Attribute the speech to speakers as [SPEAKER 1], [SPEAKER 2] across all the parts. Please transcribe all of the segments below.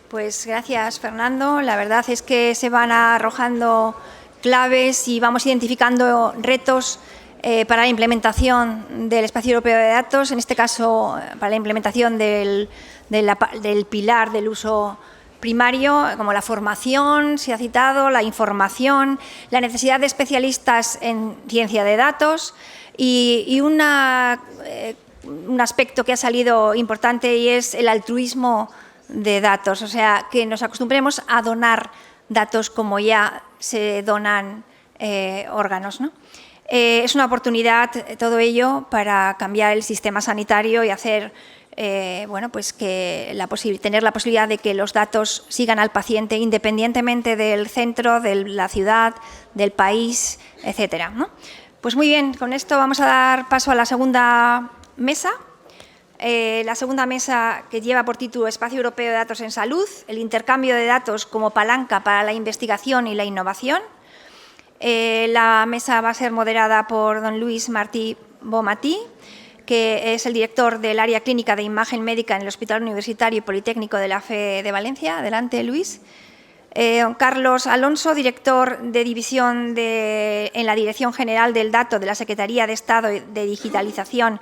[SPEAKER 1] Pues gracias, Fernando. La verdad es que se van arrojando claves y vamos identificando retos para la implementación del espacio europeo de datos, en este caso para la implementación del pilar del uso primario, como la formación, se ha citado, la información, la necesidad de especialistas en ciencia de datos y un aspecto que ha salido importante y es el altruismo de datos, o sea, que nos acostumbremos a donar datos como ya se donan órganos, ¿no? Es una oportunidad todo ello para cambiar el sistema sanitario y hacer, bueno, pues que tener la posibilidad de que los datos sigan al paciente independientemente del centro, de la ciudad, del país, etcétera, ¿no? Pues muy bien, con esto vamos a dar paso a la segunda mesa. La segunda mesa, que lleva por título Espacio Europeo de Datos en Salud, el intercambio de datos como palanca para la investigación y la innovación. La mesa va a ser moderada por don Luis Martí Bonmatí, que es el director del área clínica de imagen médica en el Hospital Universitario y Politécnico de la FE de Valencia. Adelante, Luis. Don Carlos Alonso, director de división en la Dirección General del Dato de la Secretaría de Estado de Digitalización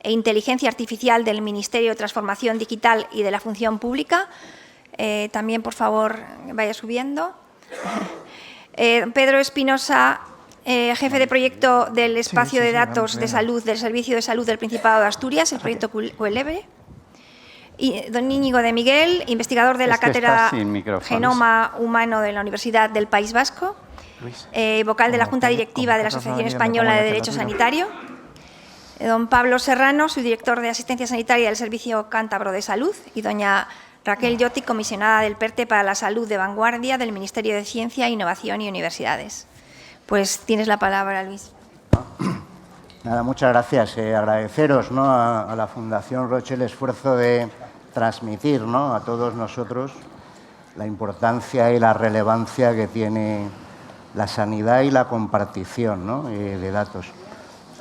[SPEAKER 1] e Inteligencia Artificial del Ministerio de Transformación Digital y de la Función Pública. También, por favor, vaya subiendo. Pedro Espinosa, jefe de proyecto del Espacio de Datos de Salud del Servicio de Salud del Principado de Asturias, el proyecto Cuelebre. Y don Íñigo de Miguel, investigador de la Cátedra Genoma Humano de la Universidad del País Vasco, vocal de la Junta Directiva de la Asociación Española de Derecho Sanitario. Don Pablo Serrano, subdirector de Asistencia Sanitaria del Servicio Cántabro de Salud, y doña Raquel Lloti, comisionada del PERTE para la Salud de Vanguardia del Ministerio de Ciencia, Innovación y Universidades. Pues tienes la palabra, Luis.
[SPEAKER 2] Nada, muchas gracias. Agradeceros, ¿no?, a la Fundación Roche el esfuerzo de transmitir, ¿no?, a todos nosotros la importancia y la relevancia que tiene la sanidad y la compartición, ¿no?, de datos.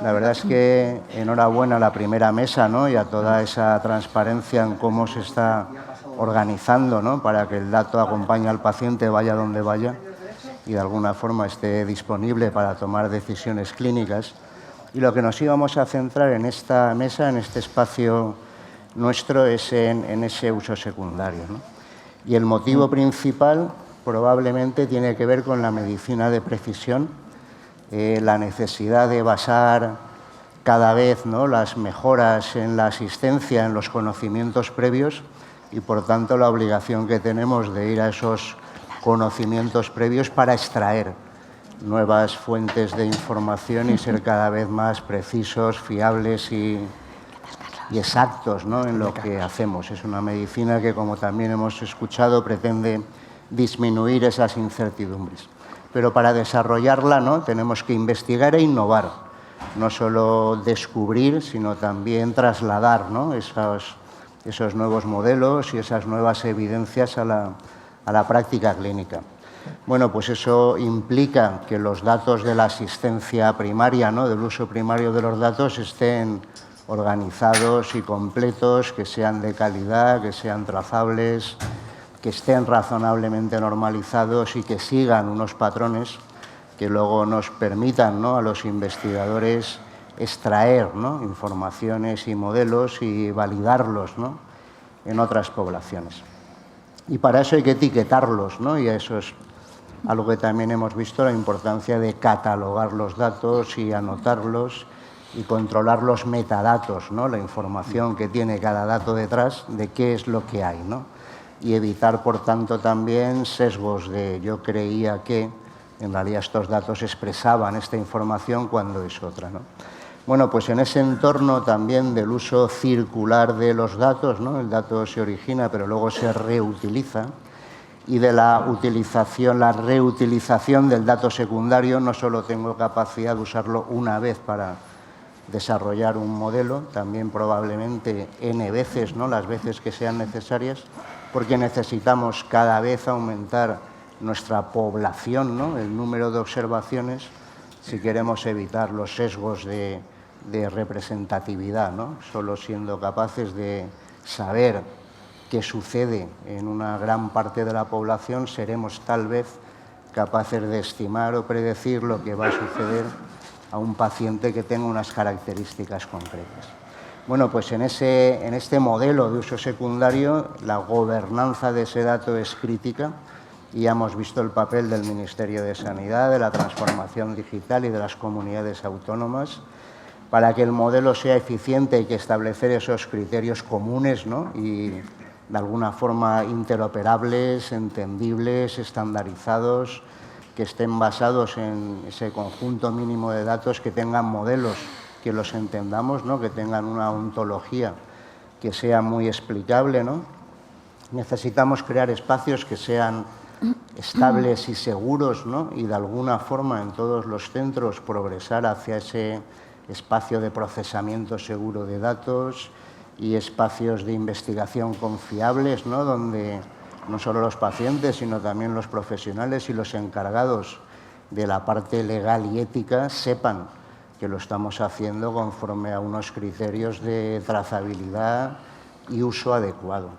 [SPEAKER 2] La verdad es que enhorabuena a la primera mesa, ¿no?, y a toda esa transparencia en cómo se está organizando, ¿no?, para que el dato acompañe al paciente vaya donde vaya y de alguna forma esté disponible para tomar decisiones clínicas. Y lo que nos íbamos a centrar en esta mesa, en este espacio nuestro, es en ese uso secundario, ¿no? Y el motivo principal probablemente tiene que ver con la medicina de precisión, la necesidad de basar cada vez, ¿no?, las mejoras en la asistencia, en los conocimientos previos y, por tanto, la obligación que tenemos de ir a esos conocimientos previos para extraer nuevas fuentes de información y ser cada vez más precisos, fiables y exactos, ¿no?, en lo que hacemos. Es una medicina que, como también hemos escuchado, pretende disminuir esas incertidumbres. Pero para desarrollarla, ¿no?, tenemos que investigar e innovar, no solo descubrir, sino también trasladar, ¿no?, esos nuevos modelos y esas nuevas evidencias a la práctica clínica. Bueno, pues eso implica que los datos de la asistencia primaria, ¿no?, del uso primario de los datos, estén organizados y completos, que sean de calidad, que sean trazables, que estén razonablemente normalizados y que sigan unos patrones que luego nos permitan, ¿no?, a los investigadores extraer, ¿no?, informaciones y modelos y validarlos, ¿no?, en otras poblaciones. Y para eso hay que etiquetarlos, ¿no?, y eso es algo que también hemos visto, la importancia de catalogar los datos y anotarlos y controlar los metadatos, ¿no?, la información que tiene cada dato detrás de qué es lo que hay, ¿no?, y evitar, por tanto, también sesgos de yo creía que en realidad estos datos expresaban esta información cuando es otra, ¿no? Bueno, pues en ese entorno también del uso circular de los datos, ¿no?, el dato se origina pero luego se reutiliza, y de la utilización, la reutilización del dato secundario, no solo tengo capacidad de usarlo una vez para desarrollar un modelo, también probablemente n veces, ¿no?, las veces que sean necesarias, porque necesitamos cada vez aumentar nuestra población, ¿no?, el número de observaciones, si queremos evitar los sesgos de representatividad, ¿no?, solo siendo capaces de saber que sucede en una gran parte de la población, seremos tal vez capaces de estimar o predecir lo que va a suceder a un paciente que tenga unas características concretas. Bueno, pues en este modelo de uso secundario, la gobernanza de ese dato es crítica y ya hemos visto el papel del Ministerio de Sanidad, de la transformación digital y de las comunidades autónomas. Para que el modelo sea eficiente hay que establecer esos criterios comunes, ¿no? Y de alguna forma interoperables, entendibles, estandarizados, que estén basados en ese conjunto mínimo de datos, que tengan modelos que los entendamos, ¿no? Que tengan una ontología que sea muy explicable, ¿no? Necesitamos crear espacios que sean estables y seguros, ¿no? Y de alguna forma en todos los centros progresar hacia ese espacio de procesamiento seguro de datos y espacios de investigación confiables, ¿no? Donde no solo los pacientes, sino también los profesionales y los encargados de la parte legal y ética sepan que lo estamos haciendo conforme a unos criterios de trazabilidad y uso adecuado.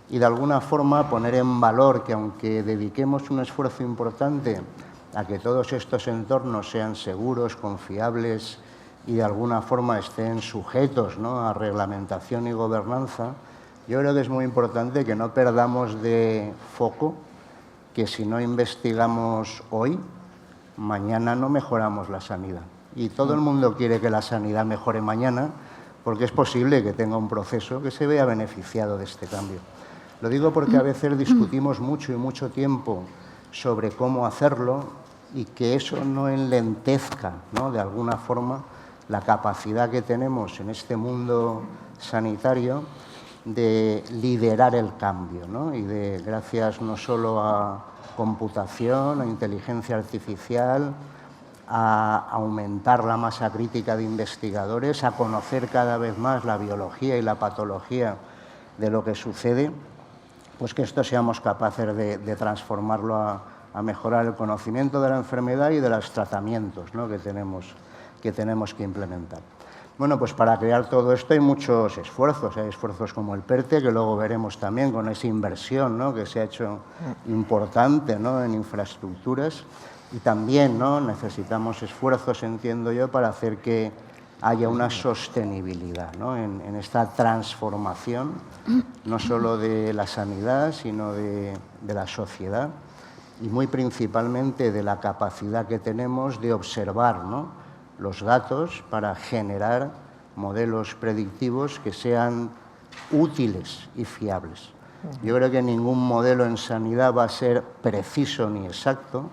[SPEAKER 2] Y de alguna forma poner en valor que, aunque dediquemos un esfuerzo importante a que todos estos entornos sean seguros, confiables y de alguna forma estén sujetos, ¿no? A reglamentación y gobernanza, yo creo que es muy importante que no perdamos de foco que si no investigamos hoy, mañana no mejoramos la sanidad. Y todo el mundo quiere que la sanidad mejore mañana, porque es posible que tenga un proceso que se vea beneficiado de este cambio. Lo digo porque a veces discutimos mucho y mucho tiempo sobre cómo hacerlo y que eso no enlentezca, ¿no? De alguna forma la capacidad que tenemos en este mundo sanitario de liderar el cambio, ¿no? Y de, gracias no solo a computación, a inteligencia artificial, a aumentar la masa crítica de investigadores, a conocer cada vez más la biología y la patología de lo que sucede, pues que esto seamos capaces de transformarlo a mejorar el conocimiento de la enfermedad y de los tratamientos, ¿no? que tenemos que implementar. Bueno, pues para crear todo esto hay muchos esfuerzos. Hay esfuerzos como el PERTE, que luego veremos también con esa inversión, ¿no? que se ha hecho importante, ¿no? en infraestructuras. Y también, ¿no? necesitamos esfuerzos, entiendo yo, para hacer que haya una sostenibilidad, ¿no? en esta transformación, no solo de la sanidad, sino de la sociedad y muy principalmente de la capacidad que tenemos de observar, ¿no? los datos para generar modelos predictivos que sean útiles y fiables. Yo creo que ningún modelo en sanidad va a ser preciso ni exacto,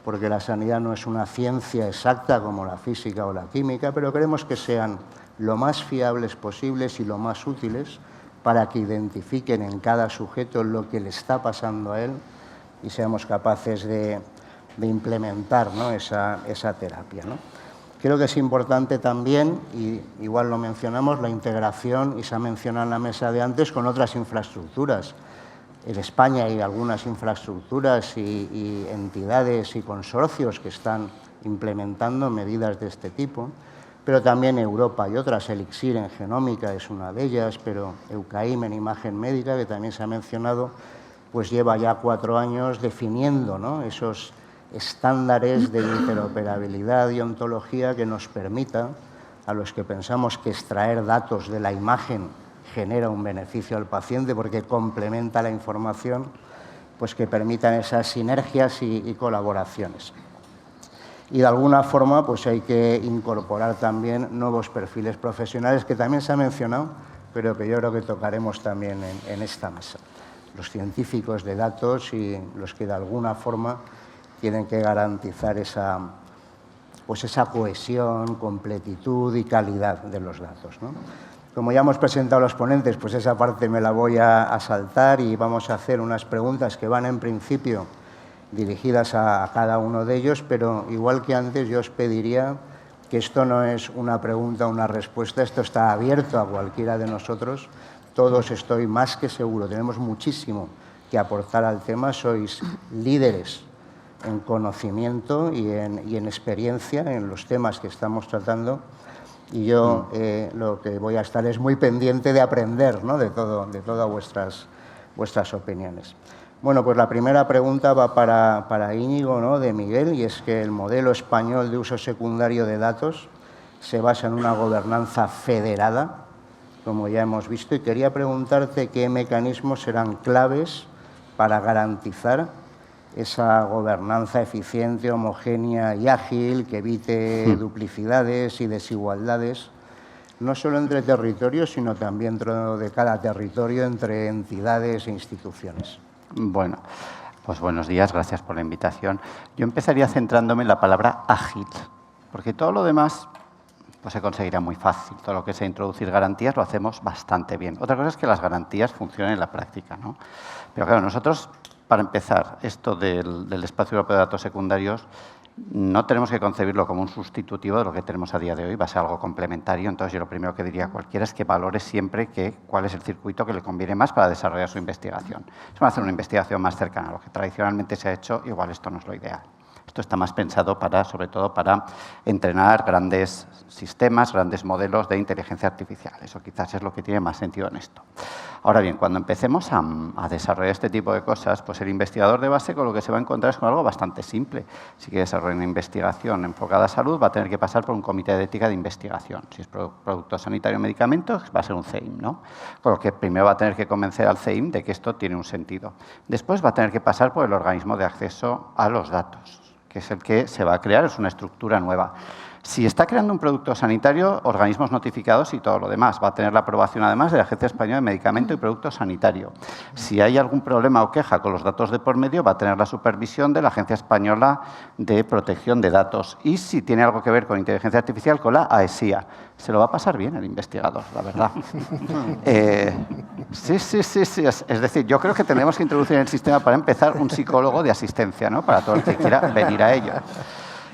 [SPEAKER 2] porque la sanidad no es una ciencia exacta como la física o la química, pero queremos que sean lo más fiables posibles y lo más útiles para que identifiquen en cada sujeto lo que le está pasando a él y seamos capaces de implementar, ¿no? esa terapia, ¿no? Creo que es importante también, y igual lo mencionamos, la integración, y se ha mencionado en la mesa de antes, con otras infraestructuras. En España hay algunas infraestructuras y entidades y consorcios que están implementando medidas de este tipo, pero también Europa y otras. Elixir en genómica es una de ellas, pero Eucaim en imagen médica, que también se ha mencionado, pues lleva ya 4 años definiendo, ¿no? esos estándares de interoperabilidad y ontología que nos permitan, a los que pensamos que extraer datos de la imagen genera un beneficio al paciente porque complementa la información, pues que permitan esas sinergias y colaboraciones. Y de alguna forma pues hay que incorporar también nuevos perfiles profesionales, que también se ha mencionado, pero que yo creo que tocaremos también en esta mesa. Los científicos de datos y los que de alguna forma tienen que garantizar esa cohesión, completitud y calidad de los datos, ¿no? Como ya hemos presentado a los ponentes, pues esa parte me la voy a saltar y vamos a hacer unas preguntas que van en principio dirigidas a cada uno de ellos, pero igual que antes yo os pediría que esto no es una pregunta o una respuesta, esto está abierto a cualquiera de nosotros. Todos, estoy más que seguro, tenemos muchísimo que aportar al tema, sois líderes en conocimiento y en experiencia en los temas que estamos tratando. Y yo lo que voy a estar es muy pendiente de aprender, ¿no?, de todas vuestras opiniones. Bueno, pues la primera pregunta va para Íñigo, ¿no?, de Miguel, y es que el modelo español de uso secundario de datos se basa en una gobernanza federada, como ya hemos visto, y quería preguntarte qué mecanismos serán claves para garantizar esa gobernanza eficiente, homogénea y ágil que evite duplicidades y desigualdades, no solo entre territorios, sino también dentro de cada territorio, entre entidades e instituciones.
[SPEAKER 3] Bueno, pues buenos días, gracias por la invitación. Yo empezaría centrándome en la palabra ágil, porque todo lo demás pues se conseguirá muy fácil. Todo lo que sea introducir garantías lo hacemos bastante bien. Otra cosa es que las garantías funcionen en la práctica, ¿no? Pero claro, nosotros, para empezar, esto del espacio europeo de datos secundarios, no tenemos que concebirlo como un sustitutivo de lo que tenemos a día de hoy, va a ser algo complementario. Entonces, yo lo primero que diría a cualquiera es que valore siempre cuál es el circuito que le conviene más para desarrollar su investigación. Si van a hacer una investigación más cercana a lo que tradicionalmente se ha hecho, igual esto no es lo ideal. Esto está más pensado sobre todo para entrenar grandes sistemas, grandes modelos de inteligencia artificial. Eso quizás es lo que tiene más sentido en esto. Ahora bien, cuando empecemos a desarrollar este tipo de cosas, pues el investigador de base con lo que se va a encontrar es con algo bastante simple. Si quiere desarrollar una investigación enfocada a salud, va a tener que pasar por un comité de ética de investigación. Si es producto sanitario o medicamentos, va a ser un CEIM, ¿no? Con lo que primero va a tener que convencer al CEIM de que esto tiene un sentido. Después va a tener que pasar por el organismo de acceso a los datos, que es el que se va a crear, es una estructura nueva. Si está creando un producto sanitario, organismos notificados y todo lo demás. Va a tener la aprobación, además, de la Agencia Española de Medicamento y Producto Sanitario. Si hay algún problema o queja con los datos de por medio, va a tener la supervisión de la Agencia Española de Protección de Datos. Y si tiene algo que ver con inteligencia artificial, con la AESIA. Se lo va a pasar bien el investigador, la verdad. Sí. Es decir, yo creo que tendremos que introducir en el sistema, para empezar, un psicólogo de asistencia, ¿no?, para todo el que quiera venir a ello.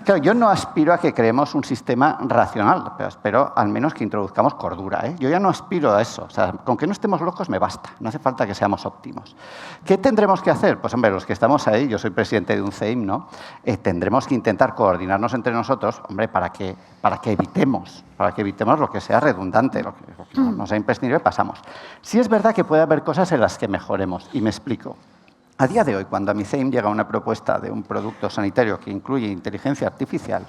[SPEAKER 3] Claro, yo no aspiro a que creemos un sistema racional, pero espero al menos que introduzcamos cordura, ¿eh? Yo ya no aspiro a eso. O sea, con que no estemos locos me basta. No hace falta que seamos óptimos. ¿Qué tendremos que hacer? Pues, hombre, los que estamos ahí, yo soy presidente de un CEIM, ¿no? Tendremos que intentar coordinarnos entre nosotros, hombre, para que evitemos lo que sea redundante, lo que no sea imprescindible, pasamos. Sí es verdad que puede haber cosas en las que mejoremos, y me explico. A día de hoy, cuando a mi CEIM llega una propuesta de un producto sanitario que incluye inteligencia artificial,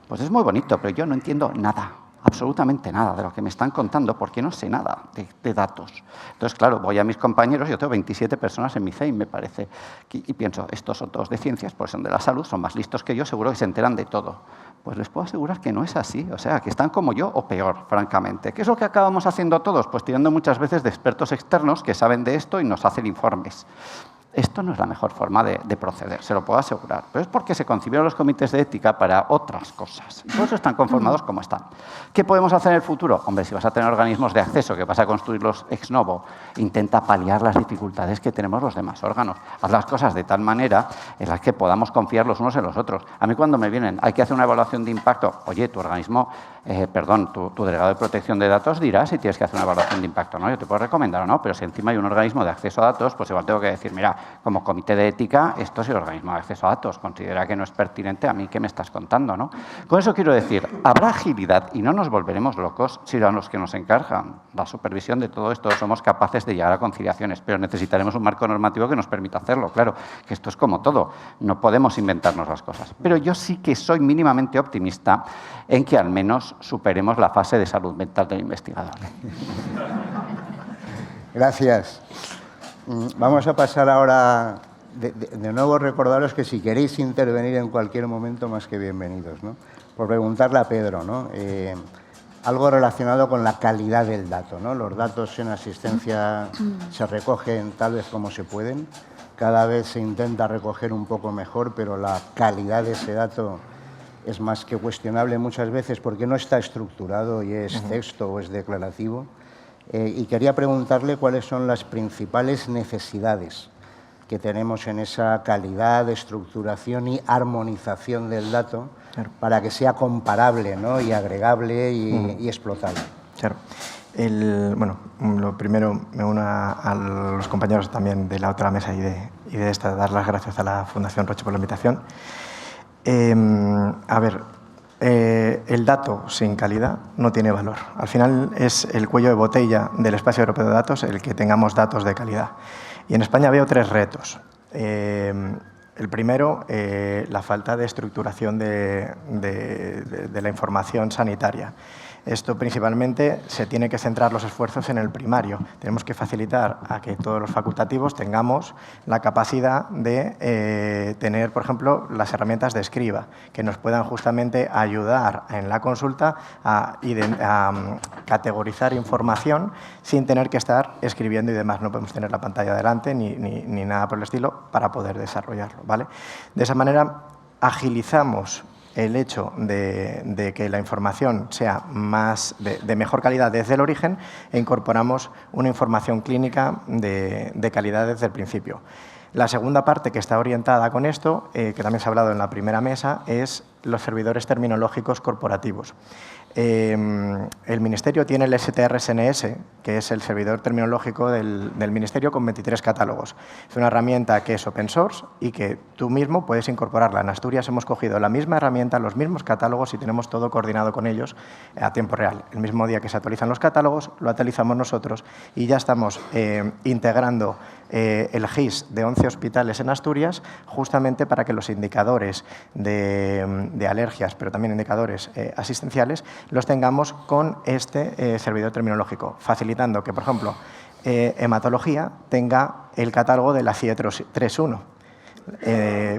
[SPEAKER 3] pues es muy bonito, pero yo no entiendo nada, absolutamente nada de lo que me están contando, porque no sé nada de datos. Entonces, claro, voy a mis compañeros, yo tengo 27 personas en mi CEIM, me parece, y pienso, estos son todos de ciencias, pues son de la salud, son más listos que yo, seguro que se enteran de todo. Pues les puedo asegurar que no es así, o sea, que están como yo o peor, francamente. ¿Qué es lo que acabamos haciendo todos? Pues tirando muchas veces de expertos externos que saben de esto y nos hacen informes. Esto no es la mejor forma de proceder, se lo puedo asegurar. Pero es porque se concibieron los comités de ética para otras cosas. Y por eso están conformados como están. ¿Qué podemos hacer en el futuro? Hombre, si vas a tener organismos de acceso, que vas a construirlos ex novo, intenta paliar las dificultades que tenemos los demás órganos. Haz las cosas de tal manera en las que podamos confiar los unos en los otros. A mí cuando me vienen, hay que hacer una evaluación de impacto. Oye, tu organismo, tu delegado de protección de datos dirá si tienes que hacer una evaluación de impacto, ¿no? Yo te puedo recomendar o no, pero si encima hay un organismo de acceso a datos, pues igual tengo que decir, mira, como comité de ética, esto es el organismo de acceso a datos, considera que no es pertinente, a mí qué me estás contando, ¿no? Con eso quiero decir, habrá agilidad y no nos volveremos locos si a los que nos encargan la supervisión de todo esto somos capaces de llegar a conciliaciones, pero necesitaremos un marco normativo que nos permita hacerlo, claro, que esto es como todo, no podemos inventarnos las cosas. Pero yo sí que soy mínimamente optimista en que al menos superemos la fase de salud mental del investigador.
[SPEAKER 2] Gracias. Vamos a pasar ahora, de nuevo recordaros que si queréis intervenir en cualquier momento, más que bienvenidos, ¿no? Por preguntarle a Pedro, ¿no? Algo relacionado con la calidad del dato, ¿no? Los datos en asistencia se recogen tal vez como se pueden, cada vez se intenta recoger un poco mejor, pero la calidad de ese dato es más que cuestionable muchas veces porque no está estructurado y es texto o es declarativo. Y quería preguntarle cuáles son las principales necesidades que tenemos en esa calidad, estructuración y armonización del dato, claro, para que sea comparable, ¿no?, y agregable y explotable.
[SPEAKER 4] Claro. Bueno, lo primero, me uno a los compañeros también de la otra mesa y de esta, dar las gracias a la Fundación Roche por la invitación. A ver, el dato sin calidad no tiene valor. Al final es el cuello de botella del espacio europeo de datos el que tengamos datos de calidad. Y en España veo 3 retos. El primero, la falta de estructuración de la información sanitaria. Esto principalmente se tiene que centrar los esfuerzos en el primario. Tenemos que facilitar a que todos los facultativos tengamos la capacidad de tener, por ejemplo, las herramientas de escriba, que nos puedan justamente ayudar en la consulta a categorizar información sin tener que estar escribiendo y demás. No podemos tener la pantalla delante ni nada por el estilo para poder desarrollarlo, ¿vale? De esa manera agilizamos el hecho de que la información sea de mejor calidad desde el origen e incorporamos una información clínica de calidad desde el principio. La segunda parte que está orientada con esto, que también se ha hablado en la primera mesa, es los servidores terminológicos corporativos. El Ministerio tiene el STR-SNS, que es el servidor terminológico del Ministerio con 23 catálogos. Es una herramienta que es open source y que tú mismo puedes incorporarla. En Asturias hemos cogido la misma herramienta, los mismos catálogos y tenemos todo coordinado con ellos a tiempo real. El mismo día que se actualizan los catálogos, lo actualizamos nosotros y ya estamos integrando el GIS de 11 hospitales en Asturias justamente para que los indicadores de alergias, pero también indicadores asistenciales, los tengamos con este servidor terminológico, facilitando que, por ejemplo, hematología tenga el catálogo de la CIE 3.1.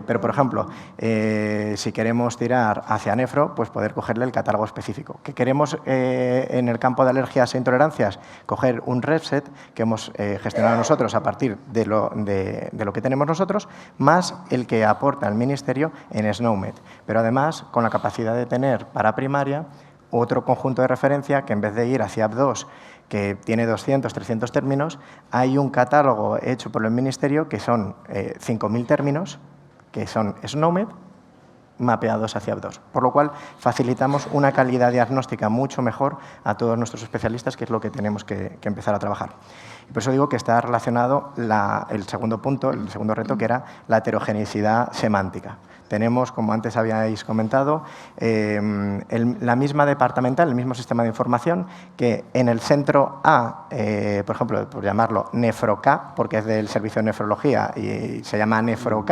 [SPEAKER 4] Pero, por ejemplo, si queremos tirar hacia nefro, pues poder cogerle el catálogo específico. ¿Que queremos en el campo de alergias e intolerancias coger un REFSET que hemos gestionado nosotros a partir de lo que tenemos nosotros, más el que aporta el Ministerio en SNOMED? Pero además, con la capacidad de tener para primaria otro conjunto de referencia que en vez de ir hacia AP2, que tiene 200, 300 términos, hay un catálogo hecho por el Ministerio que son 5.000 términos, que son SNOMED, mapeados hacia AP2. Por lo cual, facilitamos una calidad diagnóstica mucho mejor a todos nuestros especialistas, que es lo que tenemos que empezar a trabajar. Y por eso digo que está relacionado el segundo punto, el segundo reto, que era la heterogeneidad semántica. Tenemos, como antes habíais comentado, la misma departamental, el mismo sistema de información, que en el centro A, por ejemplo, por llamarlo NefroK, porque es del servicio de nefrología y se llama NefroK,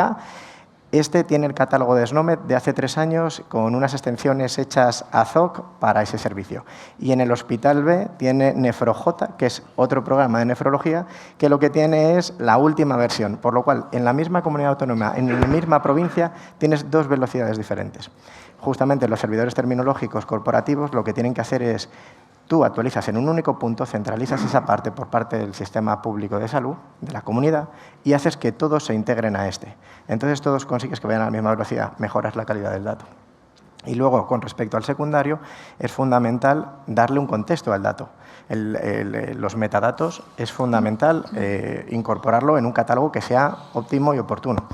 [SPEAKER 4] este tiene el catálogo de SNOMED de hace 3 años con unas extensiones hechas ad hoc para ese servicio. Y en el Hospital B tiene NefroJ, que es otro programa de nefrología, que lo que tiene es la última versión. Por lo cual, en la misma comunidad autónoma, en la misma provincia, tienes 2 velocidades diferentes. Justamente los servidores terminológicos corporativos lo que tienen que hacer es: tú actualizas en un único punto, centralizas esa parte por parte del sistema público de salud, de la comunidad, y haces que todos se integren a este. Entonces todos consigues que vayan a la misma velocidad, mejoras la calidad del dato. Y luego, con respecto al secundario, es fundamental darle un contexto al dato. Los metadatos es fundamental incorporarlo en un catálogo que sea óptimo y oportuno.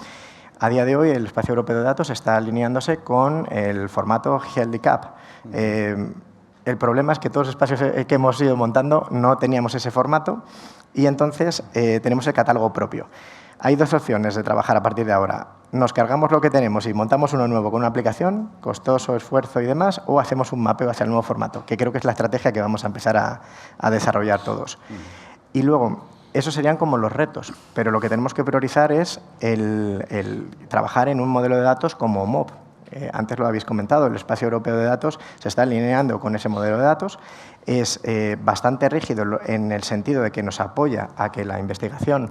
[SPEAKER 4] A día de hoy, el espacio europeo de datos está alineándose con el formato HealthyCap. El problema es que todos los espacios que hemos ido montando no teníamos ese formato y entonces tenemos el catálogo propio. Hay 2 opciones de trabajar a partir de ahora. Nos cargamos lo que tenemos y montamos uno nuevo con una aplicación, costoso, esfuerzo y demás, o hacemos un mapeo hacia el nuevo formato, que creo que es la estrategia que vamos a empezar a desarrollar todos. Y luego, esos serían como los retos, pero lo que tenemos que priorizar es el trabajar en un modelo de datos como MOP. Antes lo habéis comentado, el espacio europeo de datos se está alineando con ese modelo de datos. Es bastante rígido en el sentido de que nos apoya a que la investigación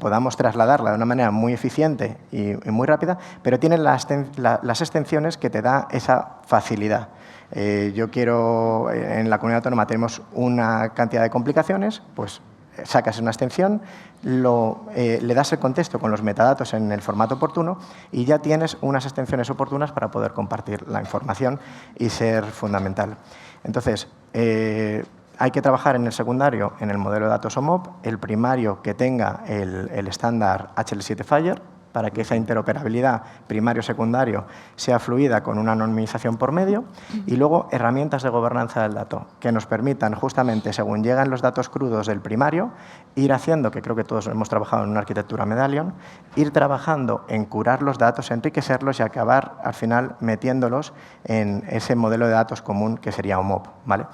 [SPEAKER 4] podamos trasladarla de una manera muy eficiente y muy rápida, pero tiene las extensiones que te da esa facilidad. En la comunidad autónoma tenemos una cantidad de complicaciones, pues sacas una extensión, le das el contexto con los metadatos en el formato oportuno y ya tienes unas extensiones oportunas para poder compartir la información y ser fundamental. Entonces, hay que trabajar en el secundario en el modelo de datos OMOP, el primario que tenga el estándar HL7 Fire, para que esa interoperabilidad primario-secundario sea fluida con una anonimización por medio, y luego herramientas de gobernanza del dato que nos permitan justamente, según llegan los datos crudos del primario, ir haciendo, que creo que todos hemos trabajado en una arquitectura Medallion, ir trabajando en curar los datos, enriquecerlos y acabar al final metiéndolos en ese modelo de datos común que sería OMOP, ¿vale?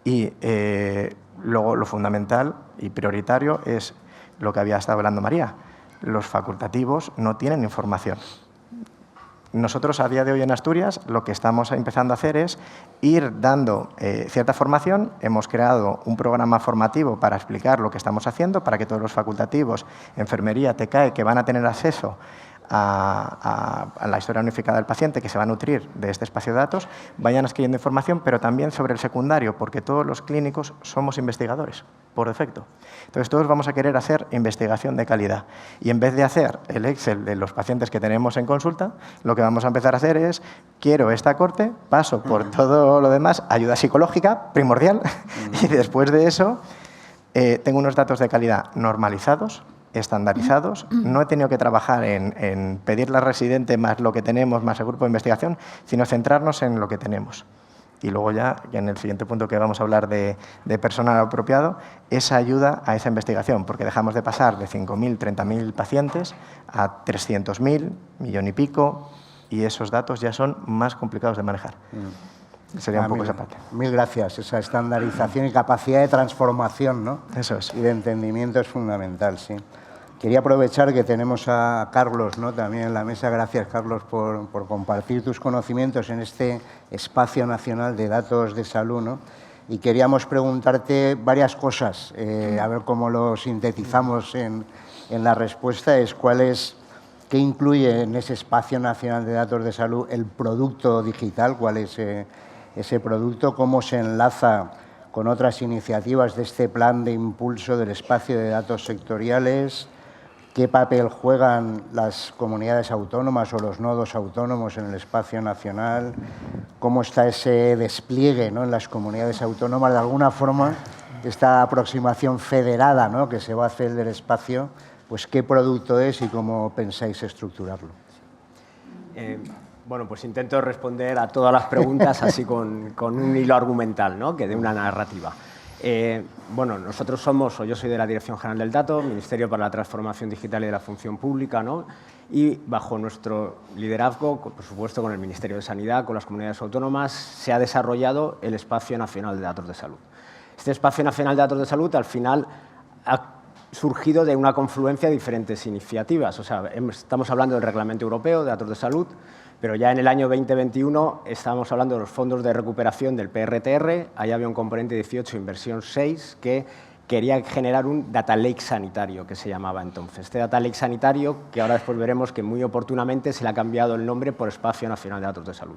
[SPEAKER 4] Y luego lo fundamental y prioritario es lo que había estado hablando María. Los facultativos no tienen información. Nosotros a día de hoy en Asturias lo que estamos empezando a hacer es ir dando cierta formación. Hemos creado un programa formativo para explicar lo que estamos haciendo, para que todos los facultativos, enfermería, TCAE, que van a tener acceso a la historia unificada del paciente, que se va a nutrir de este espacio de datos, vayan adquiriendo información, pero también sobre el secundario, porque todos los clínicos somos investigadores, por defecto. Entonces, todos vamos a querer hacer investigación de calidad. Y en vez de hacer el Excel de los pacientes que tenemos en consulta, lo que vamos a empezar a hacer es, quiero esta corte, paso por todo lo demás, ayuda psicológica, primordial, y después de eso, tengo unos datos de calidad normalizados, estandarizados. No he tenido que trabajar en pedirle al residente más lo que tenemos, más el grupo de investigación, sino centrarnos en lo que tenemos. Y luego ya, en el siguiente punto que vamos a hablar de personal apropiado, esa ayuda a esa investigación, porque dejamos de pasar de 5.000, 30.000 pacientes a 300.000, millón y pico, y esos datos ya son más complicados de manejar. Sería un poco esa parte.
[SPEAKER 2] Mil gracias. Esa estandarización y capacidad de transformación, ¿no?
[SPEAKER 4] Eso es.
[SPEAKER 2] Y de entendimiento es fundamental, sí. Quería aprovechar que tenemos a Carlos, ¿no?, también en la mesa. Gracias, Carlos, por compartir tus conocimientos en este espacio nacional de datos de salud, ¿no? Y queríamos preguntarte varias cosas, a ver cómo lo sintetizamos en la respuesta. ¿Qué incluye en ese espacio nacional de datos de salud el producto digital? ¿Cuál es ese producto? ¿Cómo se enlaza con otras iniciativas de este plan de impulso del espacio de datos sectoriales? ¿Qué papel juegan las comunidades autónomas o los nodos autónomos en el espacio nacional? ¿Cómo está ese despliegue, ¿no?, en las comunidades autónomas? De alguna forma, esta aproximación federada, ¿no?, que se va a hacer del espacio, pues ¿qué producto es y cómo pensáis estructurarlo?
[SPEAKER 5] Bueno, pues intento responder a todas las preguntas así con un hilo argumental, ¿no?, que de una narrativa. Bueno, yo soy de la Dirección General del Dato, Ministerio para la Transformación Digital y de la Función Pública, ¿no?, y bajo nuestro liderazgo, por supuesto con el Ministerio de Sanidad, con las comunidades autónomas, se ha desarrollado el Espacio Nacional de Datos de Salud. Este Espacio Nacional de Datos de Salud, al final, ha surgido de una confluencia de diferentes iniciativas. O sea, estamos hablando del Reglamento Europeo de Datos de Salud, pero ya en el año 2021 estábamos hablando de los fondos de recuperación del PRTR. Ahí había un componente 18, inversión 6, que quería generar un data lake sanitario, que se llamaba entonces. Este data lake sanitario, que ahora después veremos que muy oportunamente se le ha cambiado el nombre por Espacio Nacional de Datos de Salud.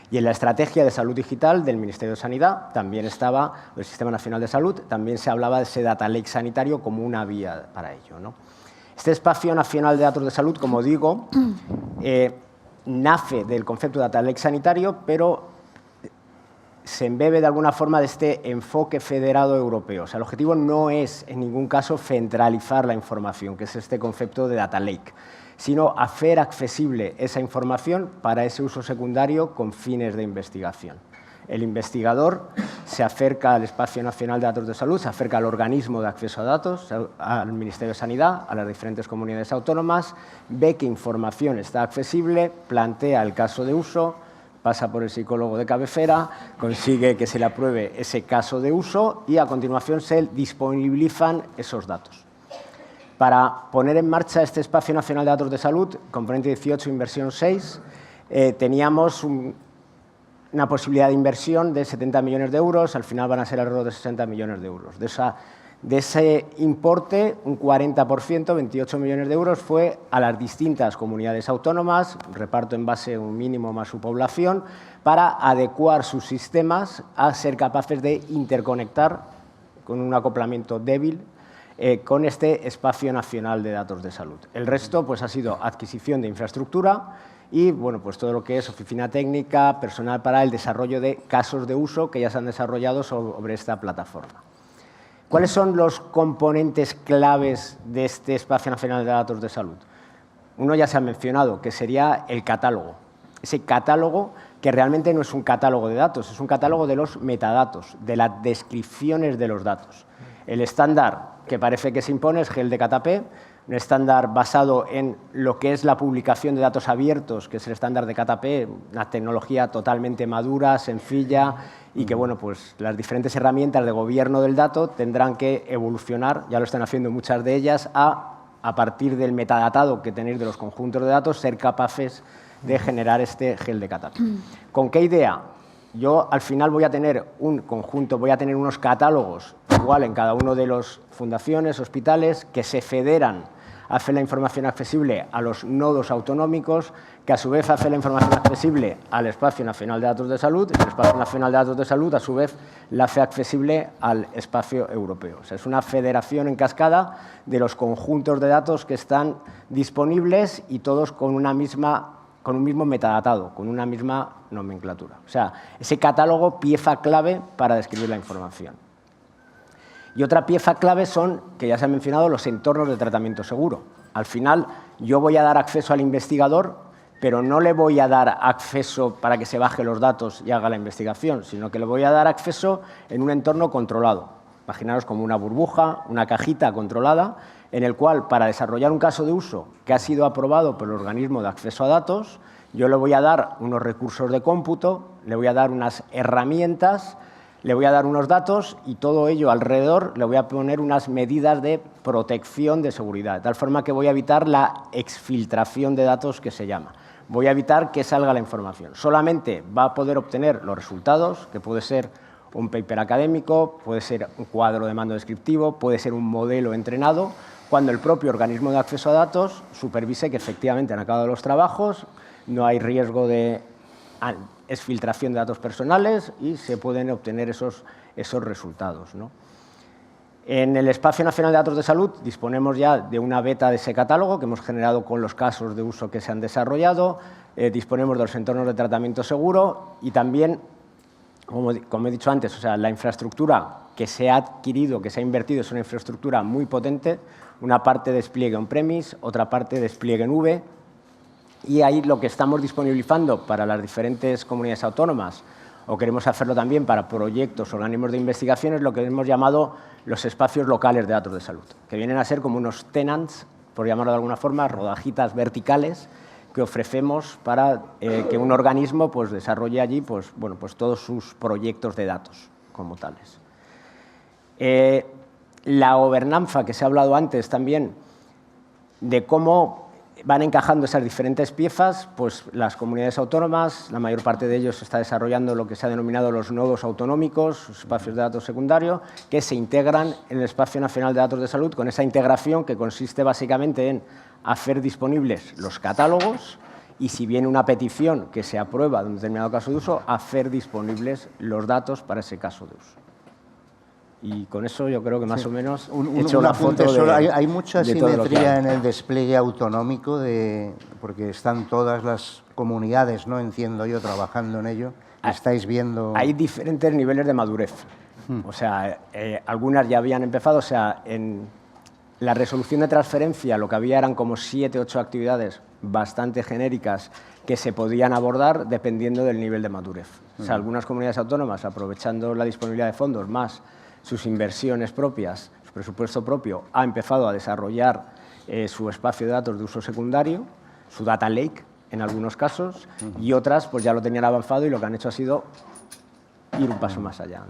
[SPEAKER 5] Y en la estrategia de salud digital del Ministerio de Sanidad también estaba el Sistema Nacional de Salud, también se hablaba de ese data lake sanitario como una vía para ello, ¿no? Este Espacio Nacional de Datos de Salud, como digo, nace del concepto de data lake sanitario, pero se embebe de alguna forma de este enfoque federado europeo. O sea, el objetivo no es en ningún caso centralizar la información, que es este concepto de data lake, sino hacer accesible esa información para ese uso secundario con fines de investigación. El investigador se acerca al Espacio Nacional de Datos de Salud, se acerca al organismo de acceso a datos, al Ministerio de Sanidad, a las diferentes comunidades autónomas, ve qué información está accesible, plantea el caso de uso, pasa por el psicólogo de cabecera, consigue que se le apruebe ese caso de uso y a continuación se disponibilizan esos datos. Para poner en marcha este Espacio Nacional de Datos de Salud, componente 18, inversión 6, teníamos una posibilidad de inversión de 70 millones de euros, al final van a ser alrededor de 60 millones de euros. De ese importe, un 40%, 28 millones de euros, fue a las distintas comunidades autónomas, reparto en base a un mínimo más su población, para adecuar sus sistemas a ser capaces de interconectar con un acoplamiento débil con este Espacio Nacional de Datos de Salud. El resto pues, ha sido adquisición de infraestructura y bueno, pues todo lo que es oficina técnica, personal para el desarrollo de casos de uso que ya se han desarrollado sobre esta plataforma. ¿Cuáles son los componentes claves de este Espacio Nacional de Datos de Salud? Uno ya se ha mencionado, que sería el catálogo. Ese catálogo que realmente no es un catálogo de datos, es un catálogo de los metadatos, de las descripciones de los datos. El estándar que parece que se impone es GLDKP, un estándar basado en lo que es la publicación de datos abiertos, que es el estándar de KTP, una tecnología totalmente madura, sencilla y que bueno, pues las diferentes herramientas de gobierno del dato tendrán que evolucionar, ya lo están haciendo muchas de ellas, a partir del metadatado que tenéis de los conjuntos de datos, ser capaces de generar este GLDKP. ¿Con qué idea? Yo al final voy a tener un conjunto, voy a tener unos catálogos igual en cada uno de las fundaciones, hospitales, que se federan, hacen la información accesible a los nodos autonómicos, que a su vez hacen la información accesible al Espacio Nacional de Datos de Salud, y el Espacio Nacional de Datos de Salud a su vez la hace accesible al espacio europeo. O sea, es una federación en cascada de los conjuntos de datos que están disponibles y todos con un mismo metadatado, con una misma nomenclatura. O sea, ese catálogo, pieza clave para describir la información. Y otra pieza clave son, que ya se han mencionado, los entornos de tratamiento seguro. Al final, yo voy a dar acceso al investigador, pero no le voy a dar acceso para que se baje los datos y haga la investigación, sino que le voy a dar acceso en un entorno controlado. Imaginaros como una burbuja, una cajita controlada, en el cual, para desarrollar un caso de uso que ha sido aprobado por el organismo de acceso a datos, yo le voy a dar unos recursos de cómputo, le voy a dar unas herramientas, le voy a dar unos datos y todo ello alrededor le voy a poner unas medidas de protección de seguridad, de tal forma que voy a evitar la exfiltración de datos, que se llama. Voy a evitar que salga la información. Solamente va a poder obtener los resultados, que puede ser un paper académico, puede ser un cuadro de mando descriptivo, puede ser un modelo entrenado, cuando el propio organismo de acceso a datos supervise que efectivamente han acabado los trabajos, no hay riesgo de exfiltración de datos personales y se pueden obtener esos resultados, ¿no? En el Espacio Nacional de Datos de Salud disponemos ya de una beta de ese catálogo que hemos generado con los casos de uso que se han desarrollado, disponemos de los entornos de tratamiento seguro y también, como he dicho antes, o sea, la infraestructura que se ha adquirido, que se ha invertido, es una infraestructura muy potente, una parte despliegue on-premise, otra parte despliegue en nube, y ahí lo que estamos disponibilizando para las diferentes comunidades autónomas, o queremos hacerlo también para proyectos, organismos de investigación, es lo que hemos llamado los espacios locales de datos de salud, que vienen a ser como unos tenants, por llamarlo de alguna forma, rodajitas verticales que ofrecemos para que un organismo pues, desarrolle allí pues, bueno, pues todos sus proyectos de datos como tales. La gobernanza que se ha hablado antes también de cómo van encajando esas diferentes piezas, pues las comunidades autónomas, la mayor parte de ellos está desarrollando lo que se ha denominado los nodos autonómicos, espacios de datos secundarios, que se integran en el Espacio Nacional de Datos de Salud con esa integración que consiste básicamente en hacer disponibles los catálogos y, si viene una petición que se aprueba de un determinado caso de uso, hacer disponibles los datos para ese caso de uso. Y con eso yo creo que más o menos he hecho una foto de...
[SPEAKER 2] Hay mucha simetría en el despliegue autonómico, porque están todas las comunidades, ¿no? Entiendo yo, trabajando en ello. ¿Estáis viendo...?
[SPEAKER 5] Hay diferentes niveles de madurez. O sea, algunas ya habían empezado. O sea, en la resolución de transferencia lo que había eran como 7 o 8 actividades bastante genéricas que se podían abordar dependiendo del nivel de madurez. O sea, algunas comunidades autónomas, aprovechando la disponibilidad de fondos más sus inversiones propias, su presupuesto propio, ha empezado a desarrollar su espacio de datos de uso secundario, su data lake en algunos casos, y otras pues ya lo tenían avanzado y lo que han hecho ha sido ir un paso más allá.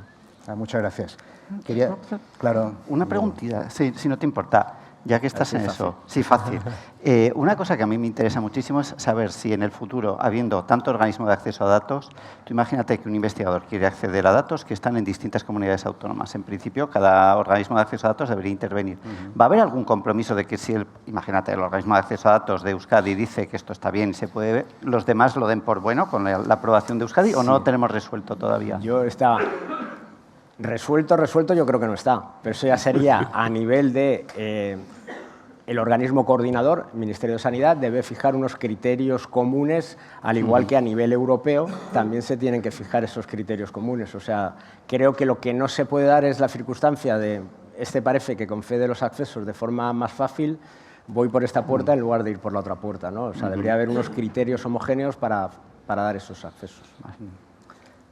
[SPEAKER 2] Muchas gracias. Quería, claro,
[SPEAKER 3] una preguntita, si no te importa, ya que estás en eso. Sí, fácil. Una cosa que a mí me interesa muchísimo es saber si en el futuro, habiendo tanto organismo de acceso a datos, tú imagínate que un investigador quiere acceder a datos que están en distintas comunidades autónomas. En principio, cada organismo de acceso a datos debería intervenir. ¿Va a haber algún compromiso de que si, imagínate, el organismo de acceso a datos de Euskadi dice que esto está bien y se puede ver, los demás lo den por bueno con la aprobación de Euskadi, o no lo tenemos resuelto todavía?
[SPEAKER 5] Yo estaba... Resuelto yo creo que no está, pero eso ya sería a nivel de el organismo coordinador, el Ministerio de Sanidad, debe fijar unos criterios comunes, al igual que a nivel europeo también se tienen que fijar esos criterios comunes. O sea, creo que lo que no se puede dar es la circunstancia de, parece que concede los accesos de forma más fácil, voy por esta puerta en lugar de ir por la otra puerta, ¿no? O sea, debería haber unos criterios homogéneos para dar esos accesos.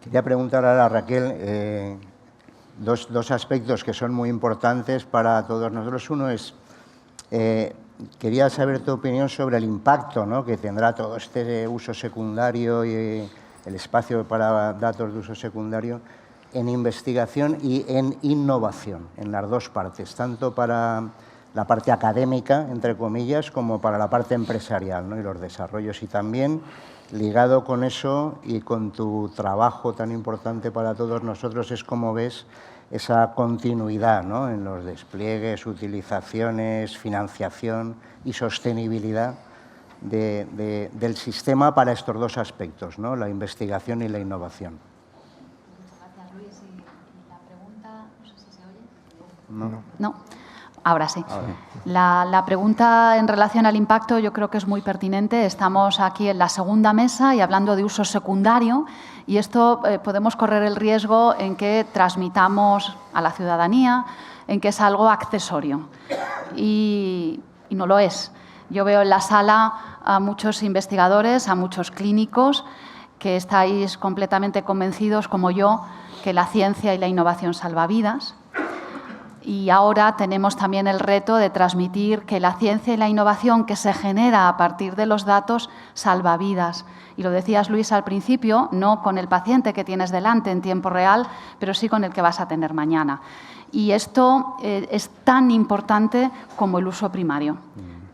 [SPEAKER 2] Quería preguntar ahora a Raquel dos aspectos que son muy importantes para todos nosotros. Uno es, quería saber tu opinión sobre el impacto, ¿no?, que tendrá todo este uso secundario y el espacio para datos de uso secundario en investigación y en innovación, en las dos partes, tanto para la parte académica, entre comillas, como para la parte empresarial, ¿no?, y los desarrollos. Y también, ligado con eso y con tu trabajo tan importante para todos nosotros, es cómo ves esa continuidad, ¿no?, en los despliegues, utilizaciones, financiación y sostenibilidad del sistema para estos dos aspectos, ¿no?, la investigación y la innovación.
[SPEAKER 6] Muchas gracias, Luis. ¿Y la pregunta? No sé si se oye.
[SPEAKER 2] No.
[SPEAKER 6] Ahora sí. La pregunta en relación al impacto yo creo que es muy pertinente. Estamos aquí en la segunda mesa y hablando de uso secundario, y esto podemos correr el riesgo en que transmitamos a la ciudadanía en que es algo accesorio, y no lo es. Yo veo en la sala a muchos investigadores, a muchos clínicos que estáis completamente convencidos, como yo, que la ciencia y la innovación salva vidas. Y ahora tenemos también el reto de transmitir que la ciencia y la innovación que se genera a partir de los datos salva vidas. Y lo decías, Luis, al principio, no con el paciente que tienes delante en tiempo real, pero sí con el que vas a tener mañana. Y esto es tan importante como el uso primario.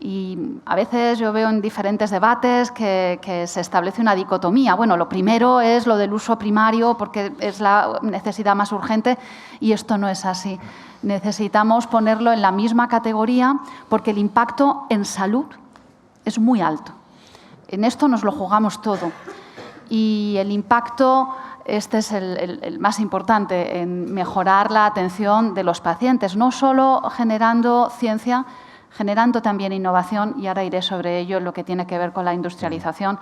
[SPEAKER 6] Y a veces yo veo en diferentes debates que se establece una dicotomía. Bueno, lo primero es lo del uso primario porque es la necesidad más urgente, y esto no es así. Necesitamos ponerlo en la misma categoría porque el impacto en salud es muy alto. En esto nos lo jugamos todo. Y el impacto, este es el más importante, en mejorar la atención de los pacientes, no solo generando ciencia, generando también innovación, y ahora iré sobre ello en lo que tiene que ver con la industrialización,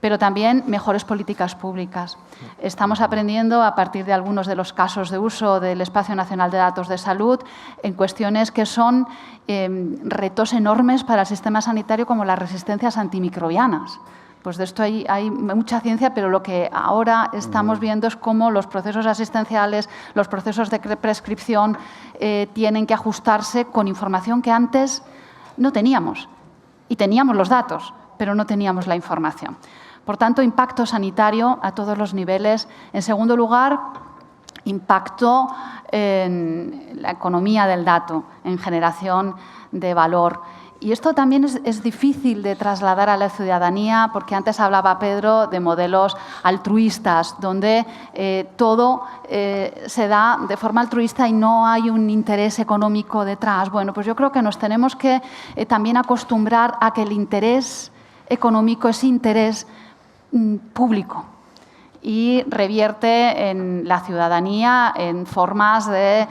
[SPEAKER 6] pero también mejores políticas públicas. Estamos aprendiendo a partir de algunos de los casos de uso del Espacio Nacional de Datos de Salud en cuestiones que son retos enormes para el sistema sanitario, como las resistencias antimicrobianas. Pues de esto hay mucha ciencia, pero lo que ahora estamos viendo es cómo los procesos asistenciales, los procesos de prescripción tienen que ajustarse con información que antes no teníamos. Y teníamos los datos, pero no teníamos la información. Por tanto, impacto sanitario a todos los niveles. En segundo lugar, impacto en la economía del dato, en generación de valor. Y esto también es difícil de trasladar a la ciudadanía, porque antes hablaba Pedro de modelos altruistas, donde todo se da de forma altruista y no hay un interés económico detrás. Bueno, pues yo creo que nos tenemos que también acostumbrar a que el interés económico es interés público y revierte en la ciudadanía en formas de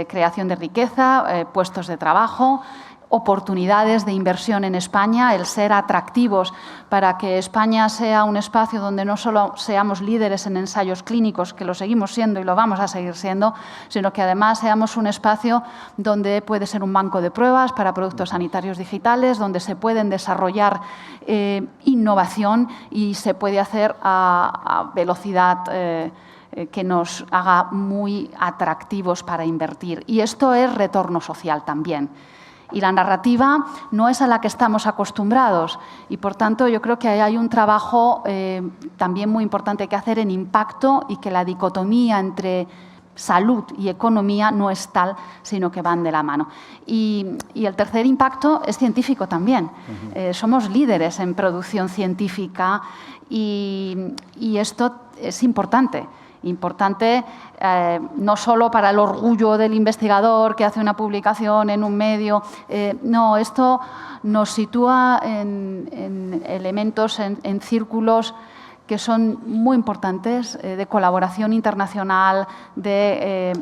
[SPEAKER 6] creación de riqueza, puestos de trabajo, oportunidades de inversión en España, el ser atractivos para que España sea un espacio donde no solo seamos líderes en ensayos clínicos, que lo seguimos siendo y lo vamos a seguir siendo, sino que además seamos un espacio donde puede ser un banco de pruebas para productos sanitarios digitales, donde se pueden desarrollar innovación y se puede hacer a velocidad que nos haga muy atractivos para invertir. Y esto es retorno social también. Y la narrativa no es a la que estamos acostumbrados, y por tanto yo creo que hay un trabajo también muy importante que hacer en impacto, y que la dicotomía entre salud y economía no es tal, sino que van de la mano. Y el tercer impacto es científico también. Somos líderes en producción científica y esto es importante. Importante no solo para el orgullo del investigador que hace una publicación en un medio, no, esto nos sitúa en elementos, en círculos que son muy importantes, de colaboración internacional, de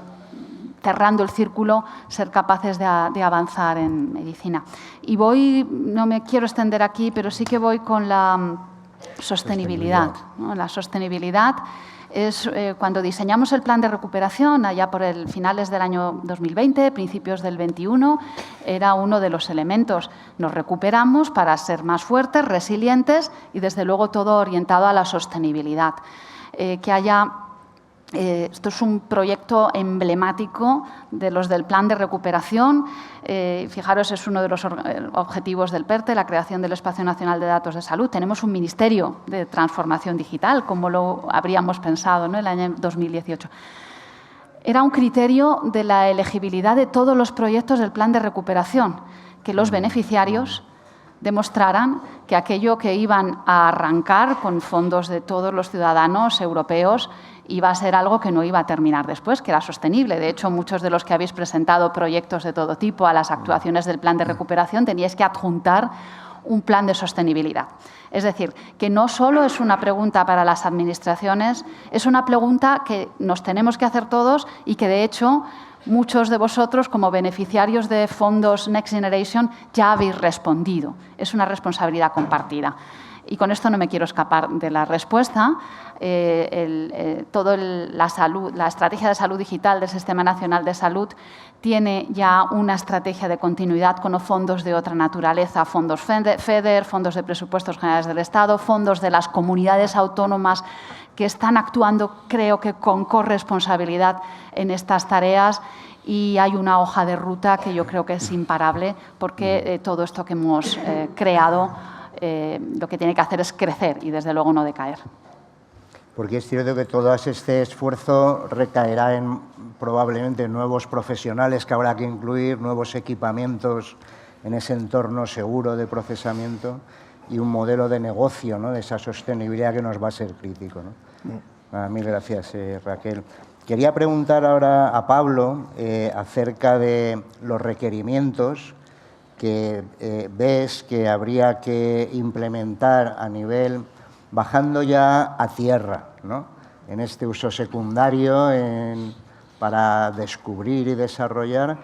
[SPEAKER 6] cerrando el círculo, ser capaces de avanzar en medicina. Y voy, no me quiero extender aquí, pero sí que voy con la sostenibilidad, ¿no? La sostenibilidad es cuando diseñamos el plan de recuperación, allá por finales del año 2020, principios del 21, era uno de los elementos. Nos recuperamos para ser más fuertes, resilientes y, desde luego, todo orientado a la sostenibilidad. Esto es un proyecto emblemático de los del Plan de Recuperación. Fijaros, es uno de los objetivos del PERTE, la creación del Espacio Nacional de Datos de Salud. Tenemos un Ministerio de Transformación Digital, como lo habríamos pensado, ¿no?, el año 2018. Era un criterio de la elegibilidad de todos los proyectos del Plan de Recuperación, que los beneficiarios demostraran que aquello que iban a arrancar con fondos de todos los ciudadanos europeos iba a ser algo que no iba a terminar después, que era sostenible. De hecho, muchos de los que habéis presentado proyectos de todo tipo a las actuaciones del plan de recuperación teníais que adjuntar un plan de sostenibilidad. Es decir, que no solo es una pregunta para las administraciones, es una pregunta que nos tenemos que hacer todos y que, de hecho, muchos de vosotros, como beneficiarios de fondos Next Generation, ya habéis respondido. Es una responsabilidad compartida. Y con esto no me quiero escapar de la respuesta. La estrategia de salud digital del Sistema Nacional de Salud tiene ya una estrategia de continuidad con fondos de otra naturaleza, fondos FEDER, fondos de presupuestos generales del Estado, fondos de las comunidades autónomas que están actuando, creo que con corresponsabilidad en estas tareas, y hay una hoja de ruta que yo creo que es imparable, porque todo esto que hemos creado lo que tiene que hacer es crecer y, desde luego, no decaer.
[SPEAKER 2] Porque es cierto que todo este esfuerzo recaerá en probablemente nuevos profesionales que habrá que incluir, nuevos equipamientos en ese entorno seguro de procesamiento y un modelo de negocio, ¿no?, de esa sostenibilidad que nos va a ser crítico, ¿no? Mil gracias, Raquel. Quería preguntar ahora a Pablo acerca de los requerimientos que ves que habría que implementar a nivel, bajando ya a tierra, ¿no?, en este uso secundario para descubrir y desarrollar,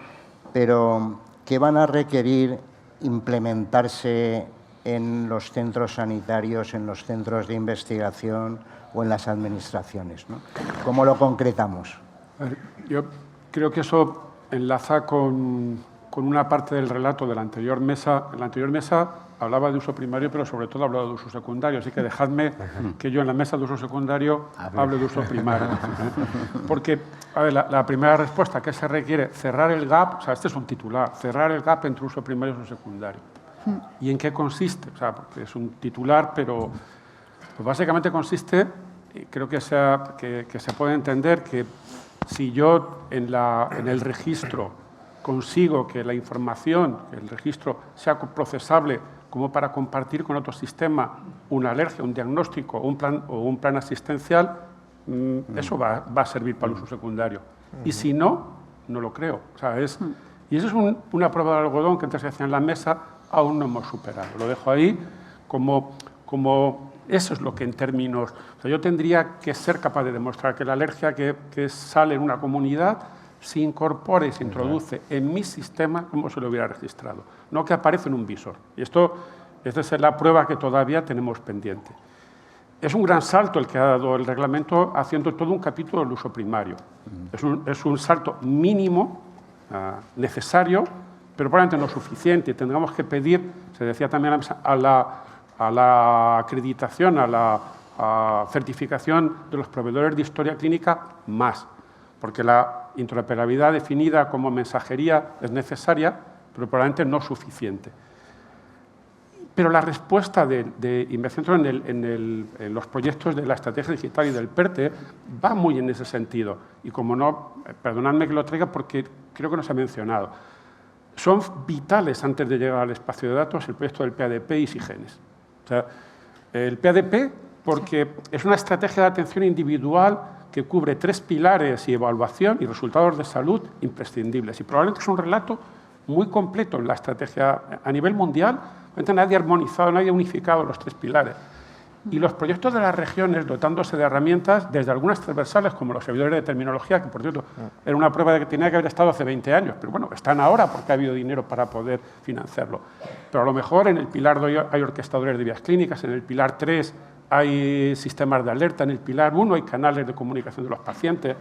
[SPEAKER 2] pero ¿qué van a requerir implementarse en los centros sanitarios, en los centros de investigación o en las administraciones, ¿no? ¿Cómo lo concretamos?
[SPEAKER 7] Yo creo que eso enlaza con una parte del relato de la anterior mesa. En la anterior mesa hablaba de uso primario, pero sobre todo hablaba de uso secundario. Así que dejadme que yo en la mesa de uso secundario hable de uso primario. Porque, a ver, la primera respuesta que se requiere, cerrar el gap, o sea, este es un titular, cerrar el gap entre uso primario y uso secundario. ¿Y en qué consiste? O sea, porque es un titular, pero pues básicamente consiste, creo que se puede entender que si yo en el registro consigo que la información, que el registro sea procesable como para compartir con otro sistema una alergia, un diagnóstico o un plan asistencial, eso va a servir para el uso secundario. Y si no, no lo creo. O sea, y eso es una prueba de algodón que antes se hacía en la mesa, aún no hemos superado. Lo dejo ahí como eso es lo que en términos... O sea, yo tendría que ser capaz de demostrar que la alergia que sale en una comunidad se incorpora y se introduce en mi sistema como se lo hubiera registrado, no que aparece en un visor. Y esta es la prueba que todavía tenemos pendiente. Es un gran salto el que ha dado el reglamento haciendo todo un capítulo del uso primario. Es un salto mínimo, necesario, pero probablemente no suficiente. Tendríamos que pedir, se decía también a la acreditación, a la certificación de los proveedores de historia clínica más, porque la interoperabilidad definida como mensajería es necesaria, pero probablemente no suficiente. Pero la respuesta y me centro en los proyectos de la estrategia digital y del PERTE, va muy en ese sentido. Y como no, perdonadme que lo traiga porque creo que no se ha mencionado. Son vitales antes de llegar al espacio de datos el proyecto del PADP y SIGENES. O sea, el PADP porque es una estrategia de atención individual que cubre 3 pilares y evaluación y resultados de salud imprescindibles. Y probablemente es un relato muy completo en la estrategia a nivel mundial. Nadie ha armonizado, nadie ha unificado los 3 pilares. Y los proyectos de las regiones, dotándose de herramientas, desde algunas transversales, como los servidores de terminología, que, por cierto, era una prueba de que tenía que haber estado hace 20 años, pero bueno, están ahora porque ha habido dinero para poder financiarlo. Pero a lo mejor en el pilar 2 hay orquestadores de vías clínicas, en el pilar 3 hay sistemas de alerta en el Pilar 1, hay canales de comunicación de los pacientes.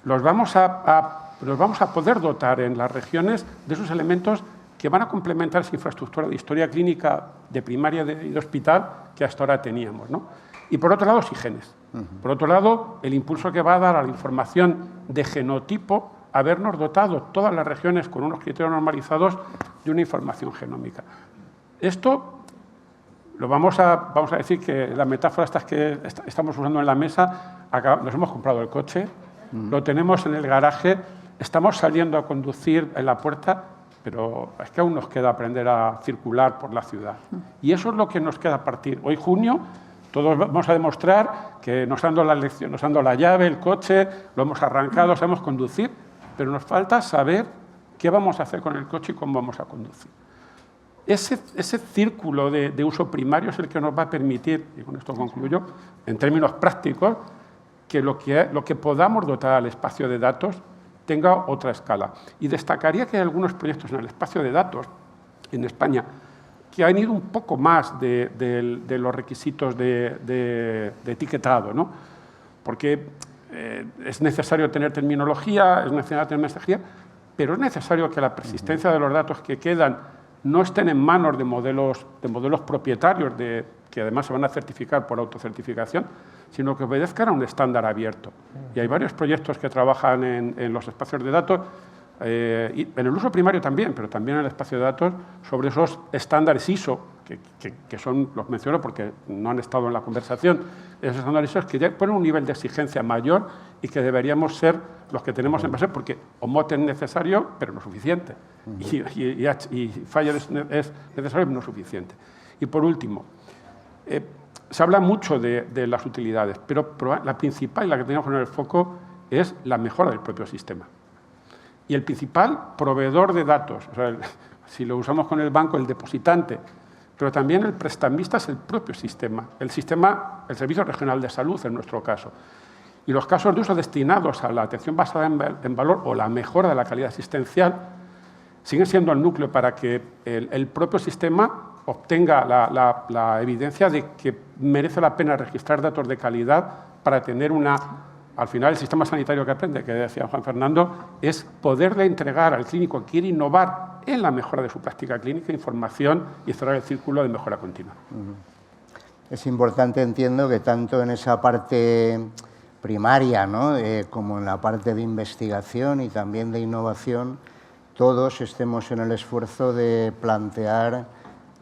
[SPEAKER 7] Los vamos a poder dotar en las regiones de esos elementos que van a complementar esa infraestructura de historia clínica de primaria y de hospital que hasta ahora teníamos, ¿no? Y por otro lado, los IGENES. Por otro lado, el impulso que va a dar a la información de genotipo, habernos dotado todas las regiones con unos criterios normalizados de una información genómica. Esto vamos a decir que la metáfora estas que estamos usando en la mesa, nos hemos comprado el coche, lo tenemos en el garaje, estamos saliendo a conducir en la puerta, pero es que aún nos queda aprender a circular por la ciudad. Y eso es lo que nos queda a partir. Hoy, junio, todos vamos a demostrar que nos han dado la lección, nos han dado la llave, el coche, lo hemos arrancado, sabemos conducir, pero nos falta saber qué vamos a hacer con el coche y cómo vamos a conducir. Ese círculo de uso primario es el que nos va a permitir, y con esto concluyo, en términos prácticos, que lo que podamos dotar al espacio de datos tenga otra escala. Y destacaría que hay algunos proyectos en el espacio de datos en España que han ido un poco más de los requisitos de etiquetado, ¿no? Porque es necesario tener terminología, es necesario tener mensajería, pero es necesario que la persistencia de los datos que quedan no estén en manos de modelos propietarios que además se van a certificar por autocertificación, sino que obedezcan a un estándar abierto. Y hay varios proyectos que trabajan en los espacios de datos, y en el uso primario también, pero también en el espacio de datos, sobre esos estándares ISO, que son, los menciono porque no han estado en la conversación, esos estándares ISO que ya ponen un nivel de exigencia mayor y que deberíamos ser los que tenemos en base, porque OMOT es necesario, pero no suficiente, y FHIR es necesario, pero no suficiente. Y por último, se habla mucho de las utilidades, pero la principal y la que tenemos que poner el foco es la mejora del propio sistema. Y el principal proveedor de datos, o sea, si lo usamos con el banco, el depositante, pero también el prestamista es el propio sistema, el Servicio Regional de Salud en nuestro caso. Y los casos de uso destinados a la atención basada en valor o la mejora de la calidad asistencial siguen siendo el núcleo para que el propio sistema obtenga la evidencia de que merece la pena registrar datos de calidad para tener al final el sistema sanitario que aprende, que decía Juan Fernando, es poderle entregar al clínico que quiere innovar en la mejora de su práctica clínica información y cerrar el círculo de mejora continua.
[SPEAKER 2] Es importante, entiendo, que tanto en esa parte primaria, ¿no?, como en la parte de investigación y también de innovación, todos estemos en el esfuerzo de plantear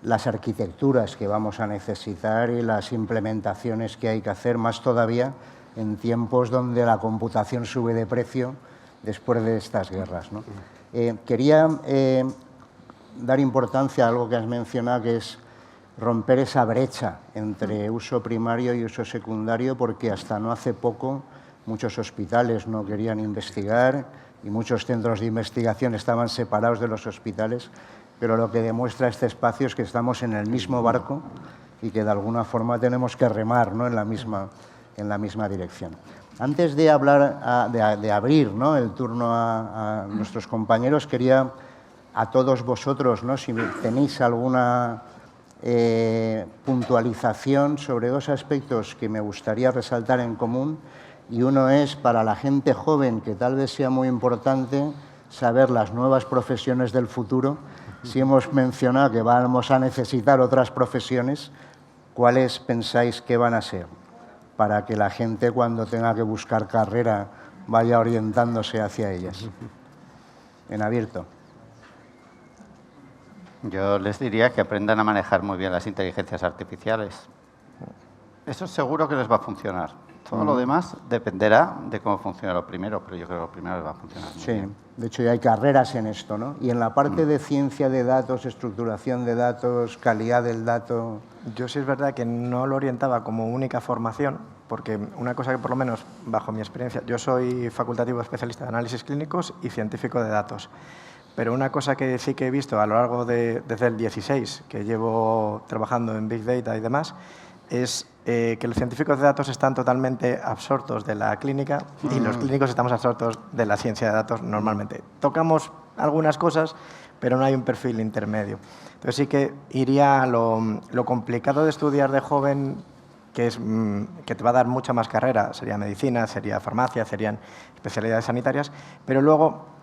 [SPEAKER 2] las arquitecturas que vamos a necesitar y las implementaciones que hay que hacer, más todavía en tiempos donde la computación sube de precio después de estas guerras, ¿no? Quería dar importancia a algo que has mencionado, que es romper esa brecha entre uso primario y uso secundario, porque hasta no hace poco muchos hospitales no querían investigar y muchos centros de investigación estaban separados de los hospitales, pero lo que demuestra este espacio es que estamos en el mismo barco y que de alguna forma tenemos que remar, ¿no?, en la misma dirección. Antes de abrir, ¿no?, el turno a nuestros compañeros, quería a todos vosotros, ¿no?, si tenéis alguna puntualización sobre dos aspectos que me gustaría resaltar en común, y uno es para la gente joven, que tal vez sea muy importante saber las nuevas profesiones del futuro. Si hemos mencionado que vamos a necesitar otras profesiones, ¿cuáles pensáis que van a ser? Para que la gente, cuando tenga que buscar carrera, vaya orientándose hacia ellas. En abierto.
[SPEAKER 3] Yo les diría que aprendan a manejar muy bien las inteligencias artificiales. Eso seguro que les va a funcionar. Todo lo demás dependerá de cómo funcione lo primero, pero yo creo que lo primero les va a funcionar muy bien.
[SPEAKER 2] De hecho ya hay carreras en esto, ¿no? Y en la parte de ciencia de datos, estructuración de datos, calidad del dato...
[SPEAKER 4] Yo sí es verdad que no lo orientaba como única formación, porque una cosa que por lo menos, bajo mi experiencia, yo soy facultativo especialista de análisis clínicos y científico de datos. Pero una cosa que sí que he visto a lo largo desde el 16, que llevo trabajando en Big Data y demás, es que los científicos de datos están totalmente absortos de la clínica y los clínicos estamos absortos de la ciencia de datos normalmente. Tocamos algunas cosas, pero no hay un perfil intermedio. Entonces sí que iría a lo complicado de estudiar de joven, que te va a dar mucha más carrera, sería medicina, sería farmacia, serían especialidades sanitarias, pero luego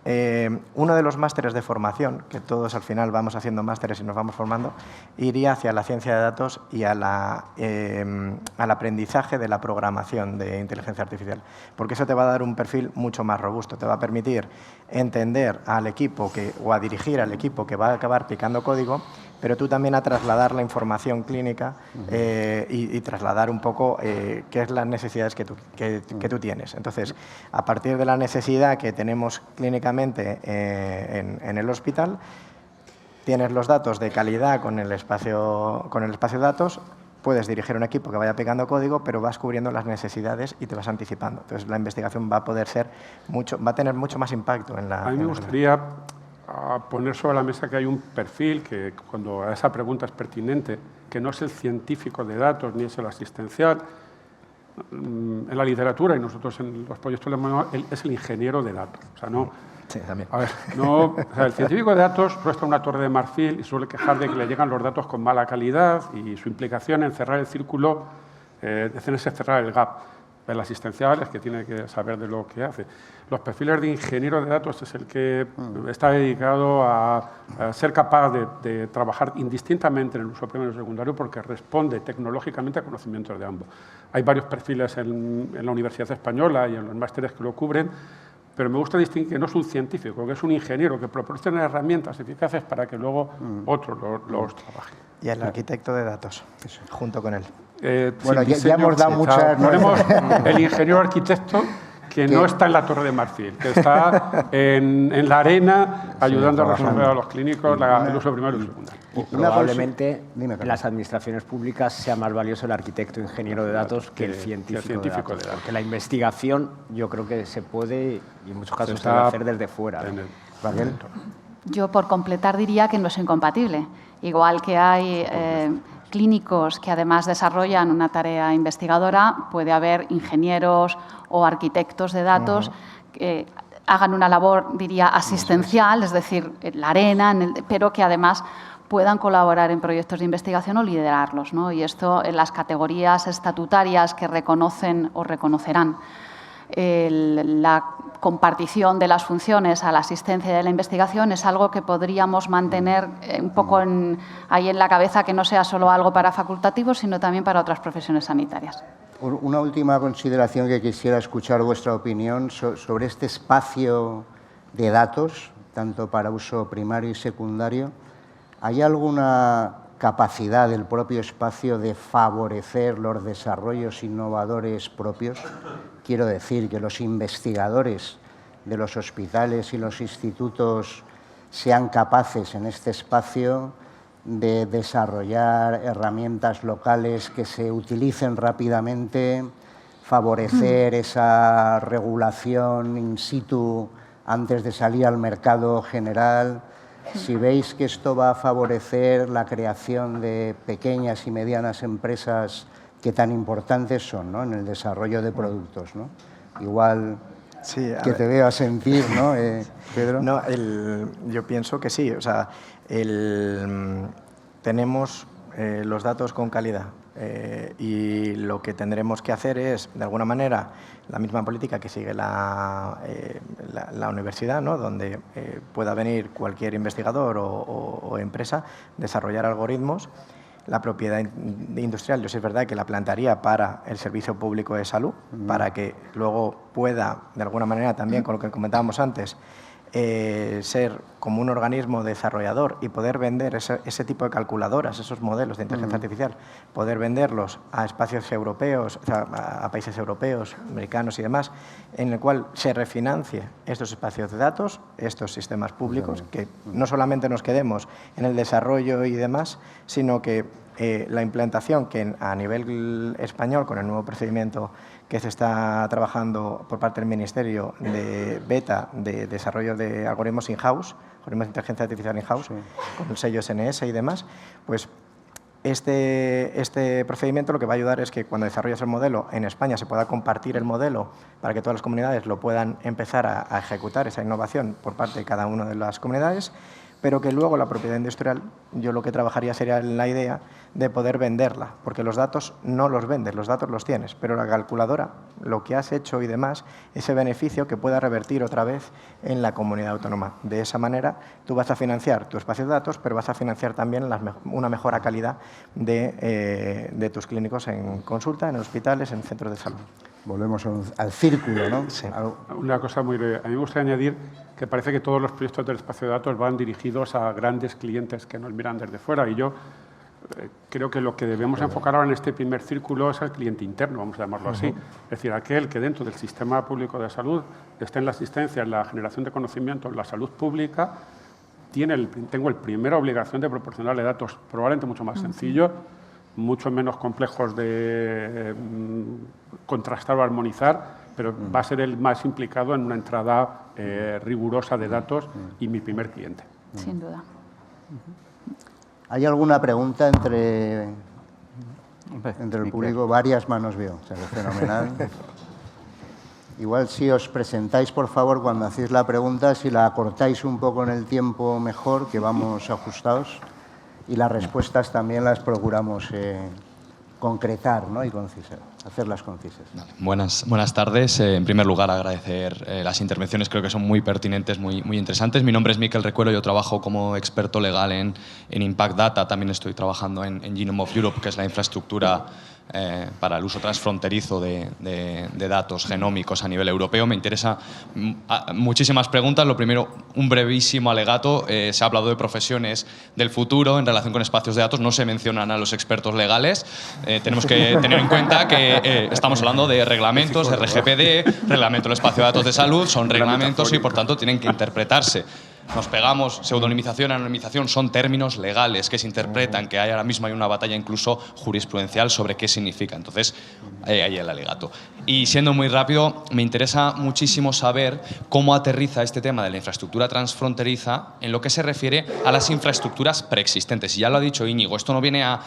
[SPEAKER 4] uno de los másteres de formación, que todos al final vamos haciendo másteres y nos vamos formando, iría hacia la ciencia de datos y al aprendizaje de la programación de inteligencia artificial, porque eso te va a dar un perfil mucho más robusto, te va a permitir entender al equipo o a dirigir al equipo que va a acabar picando código, pero tú también a trasladar la información clínica y trasladar un poco qué es las necesidades que tú tienes. Entonces, a partir de la necesidad que tenemos clínicamente en el hospital, tienes los datos de calidad con el espacio de datos, puedes dirigir un equipo que vaya pegando código, pero vas cubriendo las necesidades y te vas anticipando. Entonces, la investigación va a tener mucho más impacto en la...
[SPEAKER 7] A mí me gustaría poner sobre la mesa que hay un perfil que, cuando a esa pregunta es pertinente, que no es el científico de datos ni es el asistencial. En la literatura y nosotros en los proyectos le llamamos, es el ingeniero de datos. O sea, no...
[SPEAKER 4] Sí, también.
[SPEAKER 7] A ver, no, o sea, el científico de datos suele estar en una torre de marfil y suele quejar de que le llegan los datos con mala calidad y su implicación en cerrar el círculo, es cerrar el gap. El asistencial es que tiene que saber de lo que hace. Los perfiles de ingeniero de datos es el que está dedicado a ser capaz de trabajar indistintamente en el uso primario y secundario porque responde tecnológicamente a conocimientos de ambos. Hay varios perfiles en la Universidad Española y en los másteres que lo cubren, pero me gusta distinguir que no es un científico, que es un ingeniero que proporciona herramientas eficaces para que luego otros los trabajen.
[SPEAKER 4] Y el arquitecto de datos, junto con él.
[SPEAKER 2] Bueno, ya hemos dado muchas...
[SPEAKER 7] Ponemos el ingeniero arquitecto que no está en la Torre de Marfil, que está en la arena ayudando a resolver a los clínicos el uso primario y secundario.
[SPEAKER 5] Y probablemente en las administraciones públicas sea más valioso el arquitecto ingeniero de datos que el científico de datos. Porque la investigación yo creo que se puede, y en muchos casos se debe hacer desde fuera.
[SPEAKER 6] Yo, por completar, diría que no es incompatible. Igual que hay clínicos que además desarrollan una tarea investigadora, puede haber ingenieros o arquitectos de datos que hagan una labor, diría, asistencial, es decir, en la arena, pero que además puedan colaborar en proyectos de investigación o liderarlos, ¿no? Y esto en las categorías estatutarias que reconocen o reconocerán la compartición de las funciones a la asistencia y a la investigación es algo que podríamos mantener un poco ahí en la cabeza, que no sea solo algo para facultativos, sino también para otras profesiones sanitarias.
[SPEAKER 2] Una última consideración que quisiera escuchar vuestra opinión sobre este espacio de datos, tanto para uso primario y secundario. ¿Hay alguna capacidad del propio espacio de favorecer los desarrollos innovadores propios? Quiero decir que los investigadores de los hospitales y los institutos sean capaces en este espacio de desarrollar herramientas locales que se utilicen rápidamente, favorecer esa regulación in situ antes de salir al mercado general. Si veis que esto va a favorecer la creación de pequeñas y medianas empresas que tan importantes son, ¿no?, en el desarrollo de productos, ¿no? Igual sí, que te veo a sentir, ¿no, Pedro?
[SPEAKER 4] No, yo pienso que sí. O sea, tenemos los datos con calidad y lo que tendremos que hacer es, de alguna manera, la misma política que sigue la universidad, ¿no?, donde pueda venir cualquier investigador o empresa, desarrollar algoritmos. La propiedad industrial, yo sí es verdad que la plantearía para el servicio público de salud, para que luego pueda, de alguna manera también, con lo que comentábamos antes, ser como un organismo desarrollador y poder vender ese tipo de calculadoras, esos modelos de inteligencia artificial, poder venderlos a espacios europeos, o sea, a países europeos, americanos y demás, en el cual se refinancie estos espacios de datos, estos sistemas públicos, que no solamente nos quedemos en el desarrollo y demás, sino que la implantación que a nivel español, con el nuevo procedimiento que se está trabajando por parte del Ministerio de beta de desarrollo de algoritmos in-house, algoritmos de inteligencia artificial in-house, con el sello SNS y demás, pues este procedimiento lo que va a ayudar es que cuando desarrolles el modelo en España se pueda compartir el modelo para que todas las comunidades lo puedan empezar a ejecutar esa innovación por parte de cada una de las comunidades, pero que luego la propiedad industrial, yo lo que trabajaría sería en la idea de poder venderla, porque los datos no los vendes, los datos los tienes, pero la calculadora, lo que has hecho y demás, ese beneficio que pueda revertir otra vez en la comunidad autónoma. De esa manera, tú vas a financiar tu espacio de datos, pero vas a financiar también una mejora calidad de tus clínicos en consulta, en hospitales, en centros de salud.
[SPEAKER 2] Volvemos al círculo, ¿no?
[SPEAKER 4] Sí.
[SPEAKER 7] Una cosa muy breve. A mí me gustaría añadir que parece que todos los proyectos del espacio de datos van dirigidos a grandes clientes que nos miran desde fuera. Y yo creo que lo que debemos enfocar ahora en este primer círculo es al cliente interno, vamos a llamarlo así. Es decir, aquel que dentro del sistema público de salud esté en la asistencia, en la generación de conocimiento, en la salud pública, tengo la primera obligación de proporcionarle datos probablemente mucho más sencillos, mucho menos complejos de contrastar o armonizar, pero va a ser el más implicado en una entrada rigurosa de datos y mi primer cliente.
[SPEAKER 6] Sin duda.
[SPEAKER 2] ¿Hay alguna pregunta entre el público? Varias manos veo, o sea, que fenomenal. Igual si os presentáis, por favor, cuando hacéis la pregunta, si la acortáis un poco en el tiempo mejor, que vamos ajustados. Y las respuestas también las procuramos concretar, ¿no? Y concisar, hacerlas concisas.
[SPEAKER 8] Buenas tardes. En primer lugar, agradecer las intervenciones, creo que son muy pertinentes, muy interesantes. Mi nombre es Miquel Recuero, yo trabajo como experto legal en Impact Data. También estoy trabajando en Genome of Europe, que es la infraestructura para el uso transfronterizo de datos genómicos a nivel europeo. Me interesa muchísimas preguntas. Lo primero, un brevísimo alegato. Se ha hablado de profesiones del futuro en relación con espacios de datos. No se mencionan a los expertos legales. Tenemos que tener en cuenta que estamos hablando de reglamentos, RGPD, Reglamento del Espacio de Datos de Salud. Son reglamentos y, por tanto, tienen que interpretarse. Nos pegamos, pseudonimización, anonimización, son términos legales que se interpretan, que ahora mismo hay una batalla incluso jurisprudencial sobre qué significa. Entonces, ahí el alegato. Y siendo muy rápido, me interesa muchísimo saber cómo aterriza este tema de la infraestructura transfronteriza en lo que se refiere a las infraestructuras preexistentes. Y ya lo ha dicho Íñigo, esto no viene a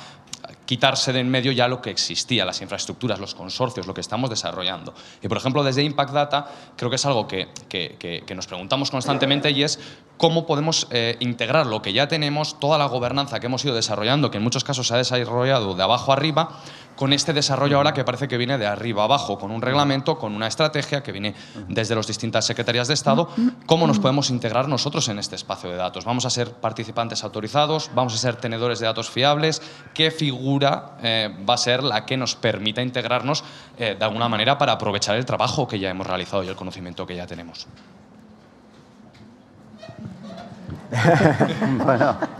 [SPEAKER 8] quitarse de en medio ya lo que existía, las infraestructuras, los consorcios, lo que estamos desarrollando. Y, por ejemplo, desde Impact Data creo que es algo que nos preguntamos constantemente y es cómo podemos integrar lo que ya tenemos, toda la gobernanza que hemos ido desarrollando, que en muchos casos se ha desarrollado de abajo arriba, con este desarrollo ahora que parece que viene de arriba abajo, con un reglamento, con una estrategia que viene desde las distintas secretarías de Estado. ¿Cómo nos podemos integrar nosotros en este espacio de datos? ¿Vamos a ser participantes autorizados? ¿Vamos a ser tenedores de datos fiables? ¿Qué figura va a ser la que nos permita integrarnos de alguna manera para aprovechar el trabajo que ya hemos realizado y el conocimiento que ya tenemos?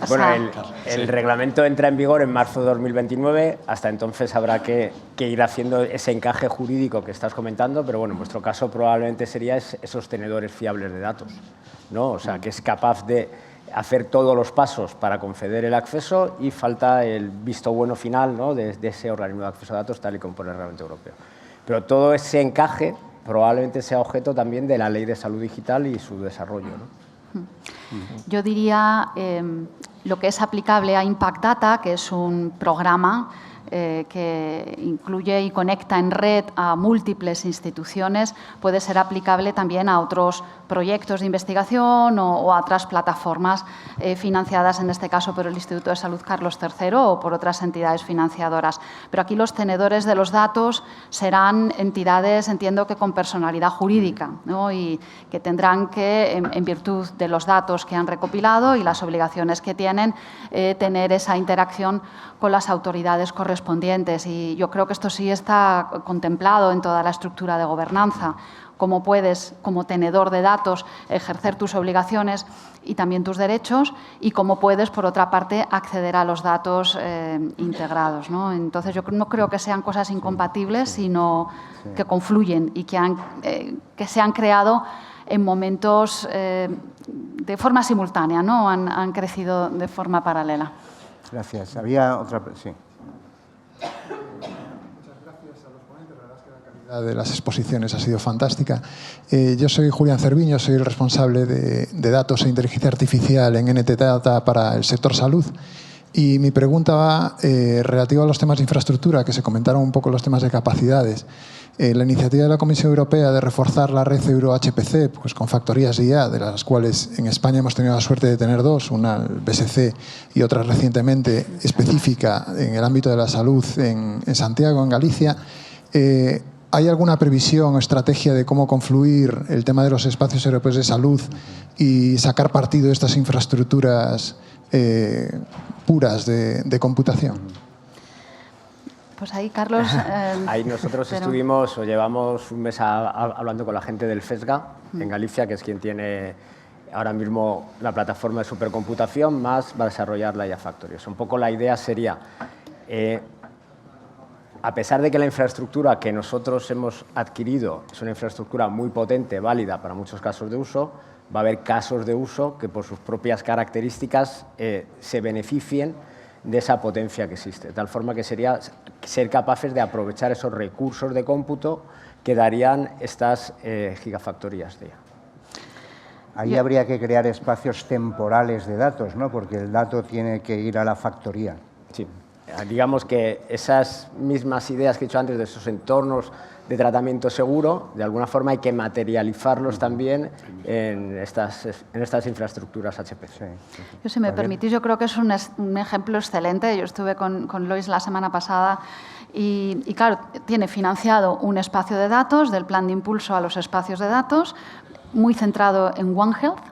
[SPEAKER 5] Bueno, el reglamento entra en vigor en marzo de 2029. Hasta entonces habrá que ir haciendo ese encaje jurídico que estás comentando, pero bueno, en vuestro caso probablemente sería esos tenedores fiables de datos, ¿no? O sea, que es capaz de hacer todos los pasos para conceder el acceso y falta el visto bueno final, ¿no? de ese organismo de acceso a datos tal y como pone el reglamento europeo. Pero todo ese encaje probablemente sea objeto también de la Ley de Salud Digital y su desarrollo, ¿no?
[SPEAKER 6] Yo diría lo que es aplicable a Impact Data, que es un programa que incluye y conecta en red a múltiples instituciones, puede ser aplicable también a otros proyectos de investigación o a otras plataformas financiadas, en este caso por el Instituto de Salud Carlos III o por otras entidades financiadoras. Pero aquí los tenedores de los datos serán entidades, entiendo que con personalidad jurídica, ¿no? Y que tendrán que, en virtud de los datos que han recopilado y las obligaciones que tienen, tener esa interacción con las autoridades correspondientes. Y yo creo que esto sí está contemplado en toda la estructura de gobernanza. Cómo puedes, como tenedor de datos, ejercer tus obligaciones y también tus derechos, y cómo puedes, por otra parte, acceder a los datos integrados, ¿no? Entonces, yo no creo que sean cosas incompatibles, sino que confluyen y que se han creado en momentos de forma simultánea, ¿no? Han crecido de forma paralela.
[SPEAKER 2] Gracias. Había otra... Sí.
[SPEAKER 9] De las exposiciones ha sido fantástica. Yo soy Julián Cerviño, soy el responsable de datos e inteligencia artificial en NT Data para el sector salud. Y mi pregunta va relativa a los temas de infraestructura, que se comentaron un poco los temas de capacidades. La iniciativa de la Comisión Europea de reforzar la red Euro-HPC pues, con factorías de IA, de las cuales en España hemos tenido la suerte de tener dos, una el BSC y otra recientemente específica en el ámbito de la salud en Santiago, en Galicia. ¿Hay alguna previsión o estrategia de cómo confluir el tema de los espacios europeos de salud y sacar partido de estas infraestructuras puras de computación?
[SPEAKER 6] Pues ahí, Carlos...
[SPEAKER 5] ahí nosotros estuvimos o llevamos un mes hablando con la gente del FESGA en Galicia, que es quien tiene ahora mismo la plataforma de supercomputación, más va a desarrollar la IA Factory. Un poco la idea sería... a pesar de que la infraestructura que nosotros hemos adquirido es una infraestructura muy potente, válida para muchos casos de uso, va a haber casos de uso que por sus propias características se beneficien de esa potencia que existe. De tal forma que sería ser capaces de aprovechar esos recursos de cómputo que darían estas gigafactorías de IA.
[SPEAKER 2] Ahí habría que crear espacios temporales de datos, ¿no? Porque el dato tiene que ir a la factoría.
[SPEAKER 5] Sí. Digamos que esas mismas ideas que he dicho antes de esos entornos de tratamiento seguro, de alguna forma hay que materializarlos también en estas infraestructuras HPC.
[SPEAKER 6] Yo, si me permitís, yo creo que es un ejemplo excelente. Yo estuve con Lois la semana pasada y, claro, tiene financiado un espacio de datos del plan de impulso a los espacios de datos, muy centrado en One Health,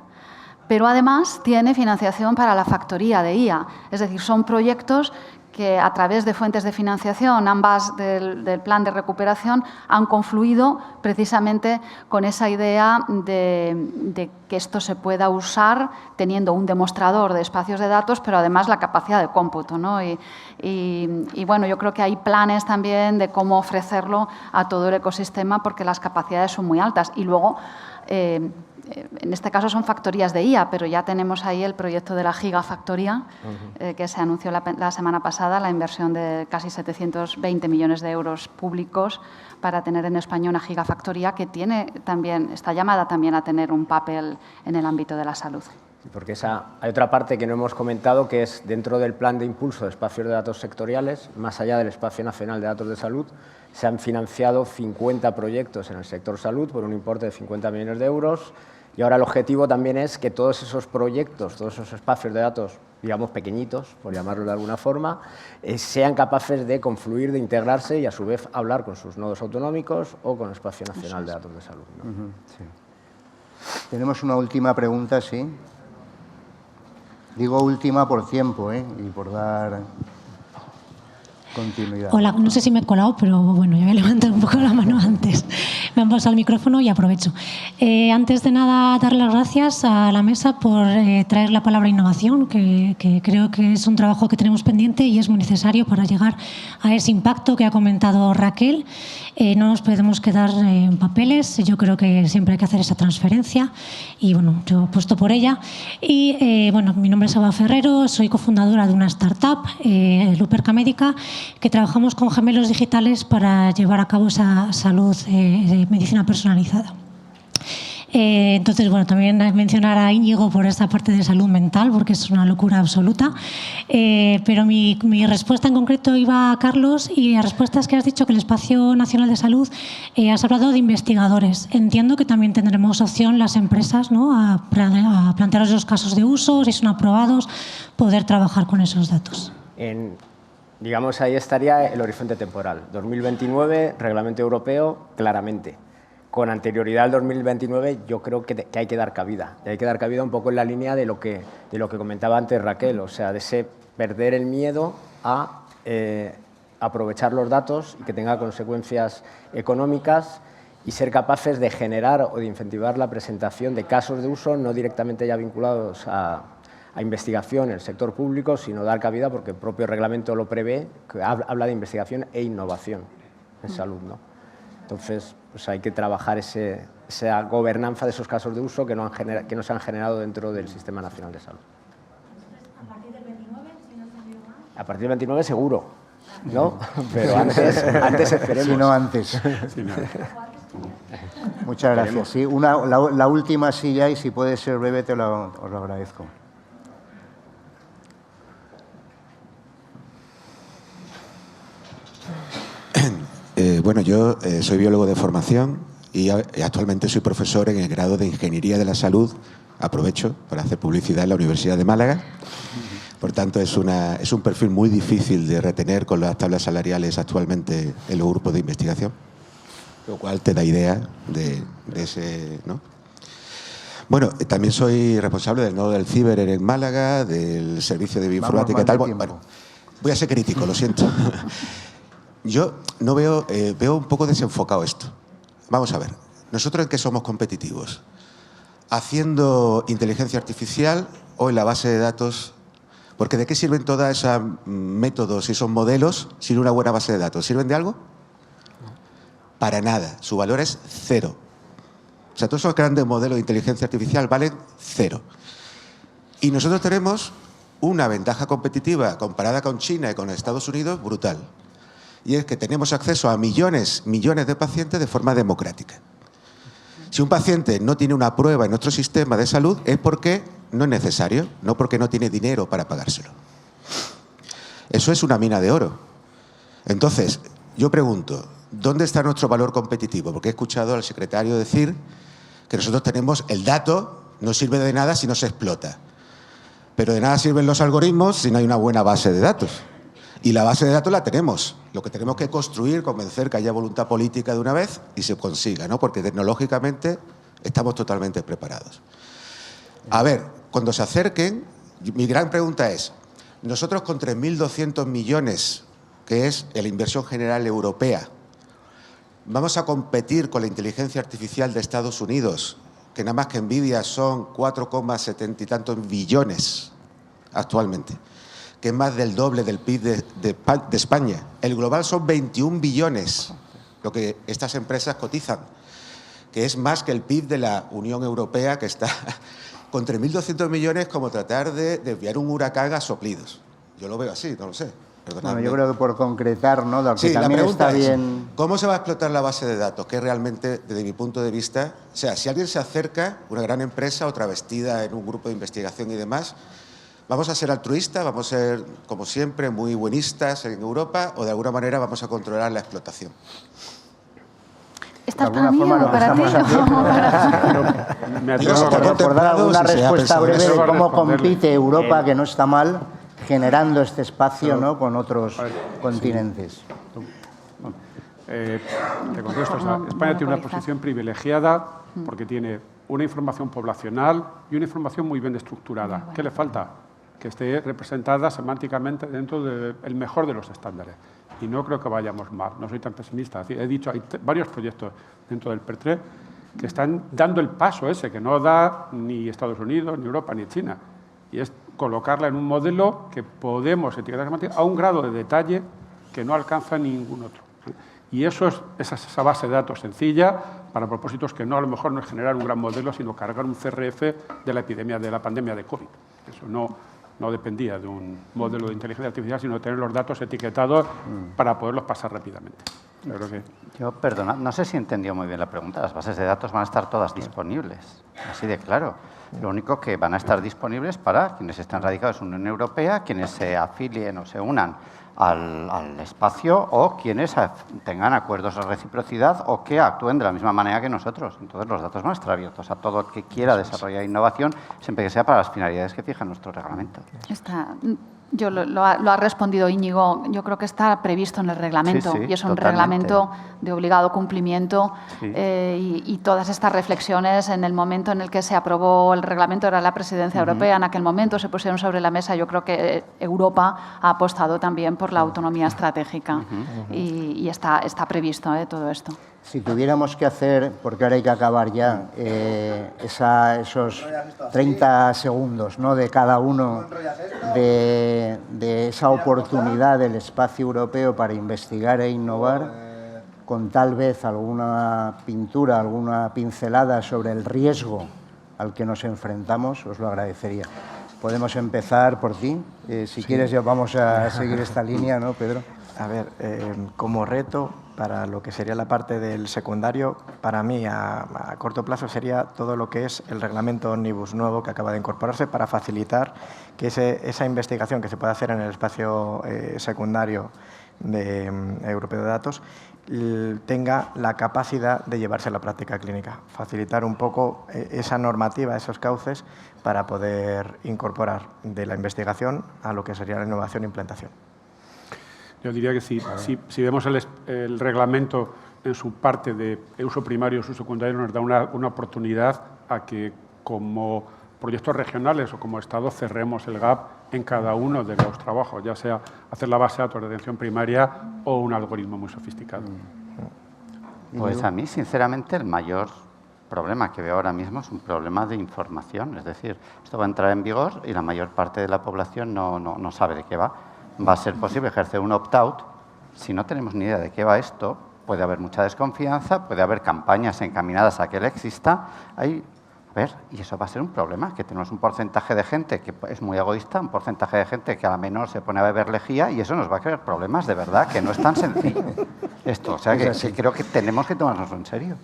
[SPEAKER 6] pero además tiene financiación para la factoría de IA. Es decir, son proyectos que a través de fuentes de financiación, ambas del plan de recuperación, han confluido precisamente con esa idea de que esto se pueda usar teniendo un demostrador de espacios de datos, pero además la capacidad de cómputo, ¿no? Y bueno, yo creo que hay planes también de cómo ofrecerlo a todo el ecosistema porque las capacidades son muy altas. Y luego, en este caso son factorías de IA, pero ya tenemos ahí el proyecto de la gigafactoría, que se anunció la semana pasada, la inversión de casi 720 millones de euros públicos para tener en España una gigafactoría que está llamada también a tener un papel en el ámbito de la salud.
[SPEAKER 5] Porque hay otra parte que no hemos comentado, que es dentro del plan de impulso de espacios de datos sectoriales, más allá del Espacio Nacional de Datos de Salud, se han financiado 50 proyectos en el sector salud por un importe de 50 millones de euros. Y ahora el objetivo también es que todos esos proyectos, todos esos espacios de datos, digamos pequeñitos, por llamarlo de alguna forma, sean capaces de confluir, de integrarse y a su vez hablar con sus nodos autonómicos o con el Espacio Nacional de Datos de Salud, ¿no?
[SPEAKER 2] Sí. Tenemos una última pregunta, sí. Digo última por tiempo, y por dar continuidad.
[SPEAKER 10] Hola, no sé si me he colado, pero bueno, ya voy a levantar un poco la mano antes. Me han pasado el micrófono y aprovecho. Antes de nada, dar las gracias a la mesa por traer la palabra innovación, que creo que es un trabajo que tenemos pendiente y es muy necesario para llegar a ese impacto que ha comentado Raquel. No nos podemos quedar en papeles. Yo creo que siempre hay que hacer esa transferencia y, bueno, yo apuesto por ella. Y, bueno, mi nombre es Eva Ferrero, soy cofundadora de una startup, Luperca Médica, que trabajamos con gemelos digitales para llevar a cabo esa salud de medicina personalizada. Entonces, bueno, también mencionar a Íñigo por esta parte de salud mental, porque es una locura absoluta. Pero mi respuesta en concreto iba a Carlos, y la respuesta es que has dicho que el Espacio Nacional de Salud, has hablado de investigadores. Entiendo que también tendremos opción las empresas, ¿no?, a plantearos los casos de uso, si son aprobados, poder trabajar con esos datos.
[SPEAKER 5] Digamos, ahí estaría el horizonte temporal. 2029, reglamento europeo, claramente. Con anterioridad al 2029, yo creo que hay que dar cabida. Y hay que dar cabida un poco en la línea de lo que comentaba antes Raquel, o sea, de ese perder el miedo a aprovechar los datos y que tenga consecuencias económicas y ser capaces de generar o de incentivar la presentación de casos de uso no directamente ya vinculados a investigación en el sector público, sino dar cabida, porque el propio reglamento lo prevé, que habla de investigación e innovación en salud, ¿no? Entonces, pues hay que trabajar esa gobernanza de esos casos de uso que no se han generado dentro del Sistema Nacional de Salud.
[SPEAKER 10] ¿A partir del 29? Si no se lleva...
[SPEAKER 5] A partir del 29 seguro, ¿no? Pero antes esperemos.
[SPEAKER 2] Si no, antes. Muchas gracias. Sí, la última silla, y si puede ser breve, os lo agradezco.
[SPEAKER 11] Bueno, yo soy biólogo de formación y actualmente soy profesor en el grado de Ingeniería de la Salud. Aprovecho para hacer publicidad en la Universidad de Málaga. Por tanto, es un perfil muy difícil de retener con las tablas salariales actualmente en los grupos de investigación, lo cual te da idea de ese, ¿no? Bueno, también soy responsable del nodo del ciber en Málaga, del servicio de bioinformática y tal. Bueno, voy a ser crítico, lo siento. Yo no veo un poco desenfocado esto. Vamos a ver, ¿nosotros en qué somos competitivos? ¿Haciendo inteligencia artificial o en la base de datos? Porque ¿de qué sirven todos esos métodos y esos modelos sin una buena base de datos? ¿Sirven de algo? Para nada. Su valor es cero. O sea, todos esos grandes modelos de inteligencia artificial valen cero. Y nosotros tenemos una ventaja competitiva comparada con China y con Estados Unidos brutal. Y es que tenemos acceso a millones de pacientes de forma democrática. Si un paciente no tiene una prueba en nuestro sistema de salud es porque no es necesario, no porque no tiene dinero para pagárselo. Eso es una mina de oro. Entonces, yo pregunto, ¿dónde está nuestro valor competitivo? Porque he escuchado al secretario decir que nosotros tenemos el dato, no sirve de nada si no se explota. Pero de nada sirven los algoritmos si no hay una buena base de datos. Y la base de datos la tenemos. Lo que tenemos que construir, convencer que haya voluntad política de una vez y se consiga, ¿no? Porque tecnológicamente estamos totalmente preparados. A ver, cuando se acerquen, mi gran pregunta es, nosotros con 3.200 millones, que es la inversión general europea, ¿vamos a competir con la inteligencia artificial de Estados Unidos, que nada más que Nvidia son 4,70 y tantos billones actualmente, que es más del doble del PIB de España? El global son 21 billones, lo que estas empresas cotizan, que es más que el PIB de la Unión Europea, que está con 3.200 millones, como tratar de desviar un huracán a soplidos. Yo lo veo así, no lo sé.
[SPEAKER 2] Bueno, yo creo que por concretar, ¿no? Lo que
[SPEAKER 11] sí,
[SPEAKER 2] también
[SPEAKER 11] la pregunta
[SPEAKER 2] está
[SPEAKER 11] es,
[SPEAKER 2] bien.
[SPEAKER 11] ¿cómo se va a explotar la base de datos? Que realmente, desde mi punto de vista, o sea, si alguien se acerca, una gran empresa o travestida en un grupo de investigación y demás, ¿vamos a ser altruistas, vamos a ser, como siempre, muy buenistas en Europa o de alguna manera vamos a controlar la explotación?
[SPEAKER 6] ¿Estás para mí o para ti?
[SPEAKER 7] Me atrevo a
[SPEAKER 2] recordar una respuesta breve de cómo compite Europa, que no está mal, generando este espacio, ¿no?, con otros continentes.
[SPEAKER 7] Te contesto. O sea, España tiene una posición privilegiada porque tiene una información poblacional y una información muy bien estructurada. ¿Qué le falta? Que esté representada semánticamente dentro del mejor de los estándares. Y no creo que vayamos mal, no soy tan pesimista. He dicho, hay varios proyectos dentro del PER3 que están dando el paso ese, que no da ni Estados Unidos, ni Europa, ni China. Y es colocarla en un modelo que podemos etiquetar a un grado de detalle que no alcanza ningún otro. Y eso es esa base de datos sencilla para propósitos que no, a lo mejor no es generar un gran modelo, sino cargar un CRF de la epidemia, de la pandemia de COVID. Eso no dependía de un modelo de inteligencia artificial, sino de tener los datos etiquetados para poderlos pasar rápidamente. Creo que...
[SPEAKER 3] Yo, perdona, no sé si he entendido muy bien la pregunta. Las bases de datos van a estar todas disponibles, así de claro. Lo único que van a estar disponibles para quienes están radicados en la Unión Europea, quienes se afilien o se unan al espacio o quienes tengan acuerdos de reciprocidad o que actúen de la misma manera que nosotros. Entonces, los datos van a estar abiertos a todo el que quiera desarrollar innovación, siempre que sea para las finalidades que fija nuestro reglamento.
[SPEAKER 6] Lo ha respondido Íñigo. Yo creo que está previsto en el reglamento y es un reglamento de obligado cumplimiento y todas estas reflexiones en el momento en el que se aprobó el reglamento, era la presidencia europea, en aquel momento se pusieron sobre la mesa. Yo creo que Europa ha apostado también por la autonomía estratégica y está previsto todo esto.
[SPEAKER 2] Si tuviéramos que hacer, porque ahora hay que acabar ya, esos 30 segundos, ¿no?, de cada uno de esa oportunidad del espacio europeo para investigar e innovar, con tal vez alguna pintura, alguna pincelada sobre el riesgo al que nos enfrentamos, os lo agradecería. Podemos empezar por ti. Si quieres, ya vamos a seguir esta línea, ¿no, Pedro?
[SPEAKER 4] A ver, como reto para lo que sería la parte del secundario, para mí a corto plazo sería todo lo que es el reglamento Omnibus nuevo que acaba de incorporarse para facilitar que esa investigación que se puede hacer en el espacio secundario Europeo de Datos tenga la capacidad de llevarse a la práctica clínica, facilitar un poco esa normativa, esos cauces, para poder incorporar de la investigación a lo que sería la innovación e implantación.
[SPEAKER 7] Yo diría que si vemos el reglamento en su parte de uso primario y uso secundario, nos da una oportunidad a que como proyectos regionales o como Estado cerremos el gap en cada uno de los trabajos, ya sea hacer la base de datos de atención primaria o un algoritmo muy sofisticado.
[SPEAKER 3] Pues a mí, sinceramente, el mayor problema que veo ahora mismo es un problema de información. Es decir, esto va a entrar en vigor y la mayor parte de la población no sabe de qué va. Va a ser posible ejercer un opt-out. Si no tenemos ni idea de qué va esto, puede haber mucha desconfianza, puede haber campañas encaminadas a que él exista. Y eso va a ser un problema, que tenemos un porcentaje de gente que es muy egoísta, un porcentaje de gente que a la menor se pone a beber lejía y eso nos va a crear problemas, de verdad, que no es tan sencillo esto. O sea, que creo que tenemos que tomárnoslo en serio.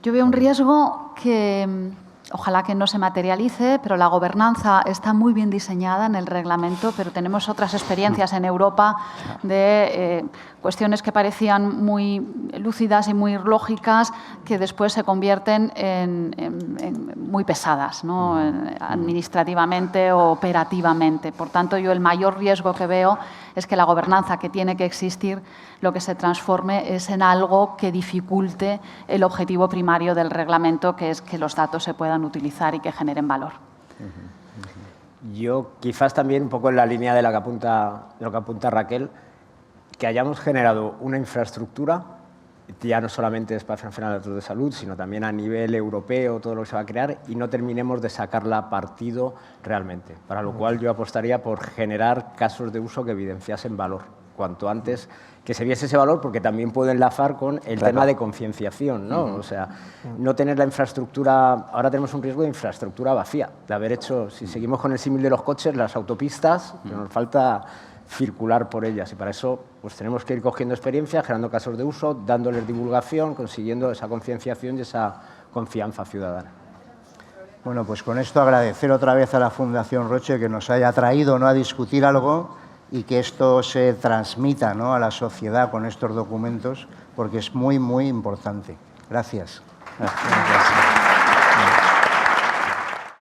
[SPEAKER 6] Yo veo un riesgo que ojalá que no se materialice, pero la gobernanza está muy bien diseñada en el reglamento, pero tenemos otras experiencias en Europa de cuestiones que parecían muy lúcidas y muy lógicas que después se convierten en muy pesadas, ¿no? Administrativamente o operativamente. Por tanto, yo el mayor riesgo que veo es que la gobernanza que tiene que existir lo que se transforme es en algo que dificulte el objetivo primario del reglamento, que es que los datos se puedan utilizar y que generen valor.
[SPEAKER 5] Yo, quizás también un poco en la línea de lo que apunta Raquel, que hayamos generado una infraestructura, ya no solamente de Espacio Nacional de Datos de Salud, sino también a nivel europeo, todo lo que se va a crear, y no terminemos de sacarla partido realmente. Para lo cual yo apostaría por generar casos de uso que evidenciasen valor, cuanto antes que se viese ese valor, porque también puede enlazar con el tema de concienciación, ¿no? O sea, no tener la infraestructura... Ahora tenemos un riesgo de infraestructura vacía, de haber hecho, si seguimos con el símil de los coches, las autopistas, nos falta circular por ellas, y para eso pues tenemos que ir cogiendo experiencia, generando casos de uso, dándoles divulgación, consiguiendo esa concienciación y esa confianza ciudadana.
[SPEAKER 2] Bueno, pues con esto agradecer otra vez a la Fundación Roche que nos haya traído, ¿no?, a discutir algo y que esto se transmita, ¿no?, a la sociedad con estos documentos, porque es muy, muy importante. Gracias.
[SPEAKER 3] Gracias.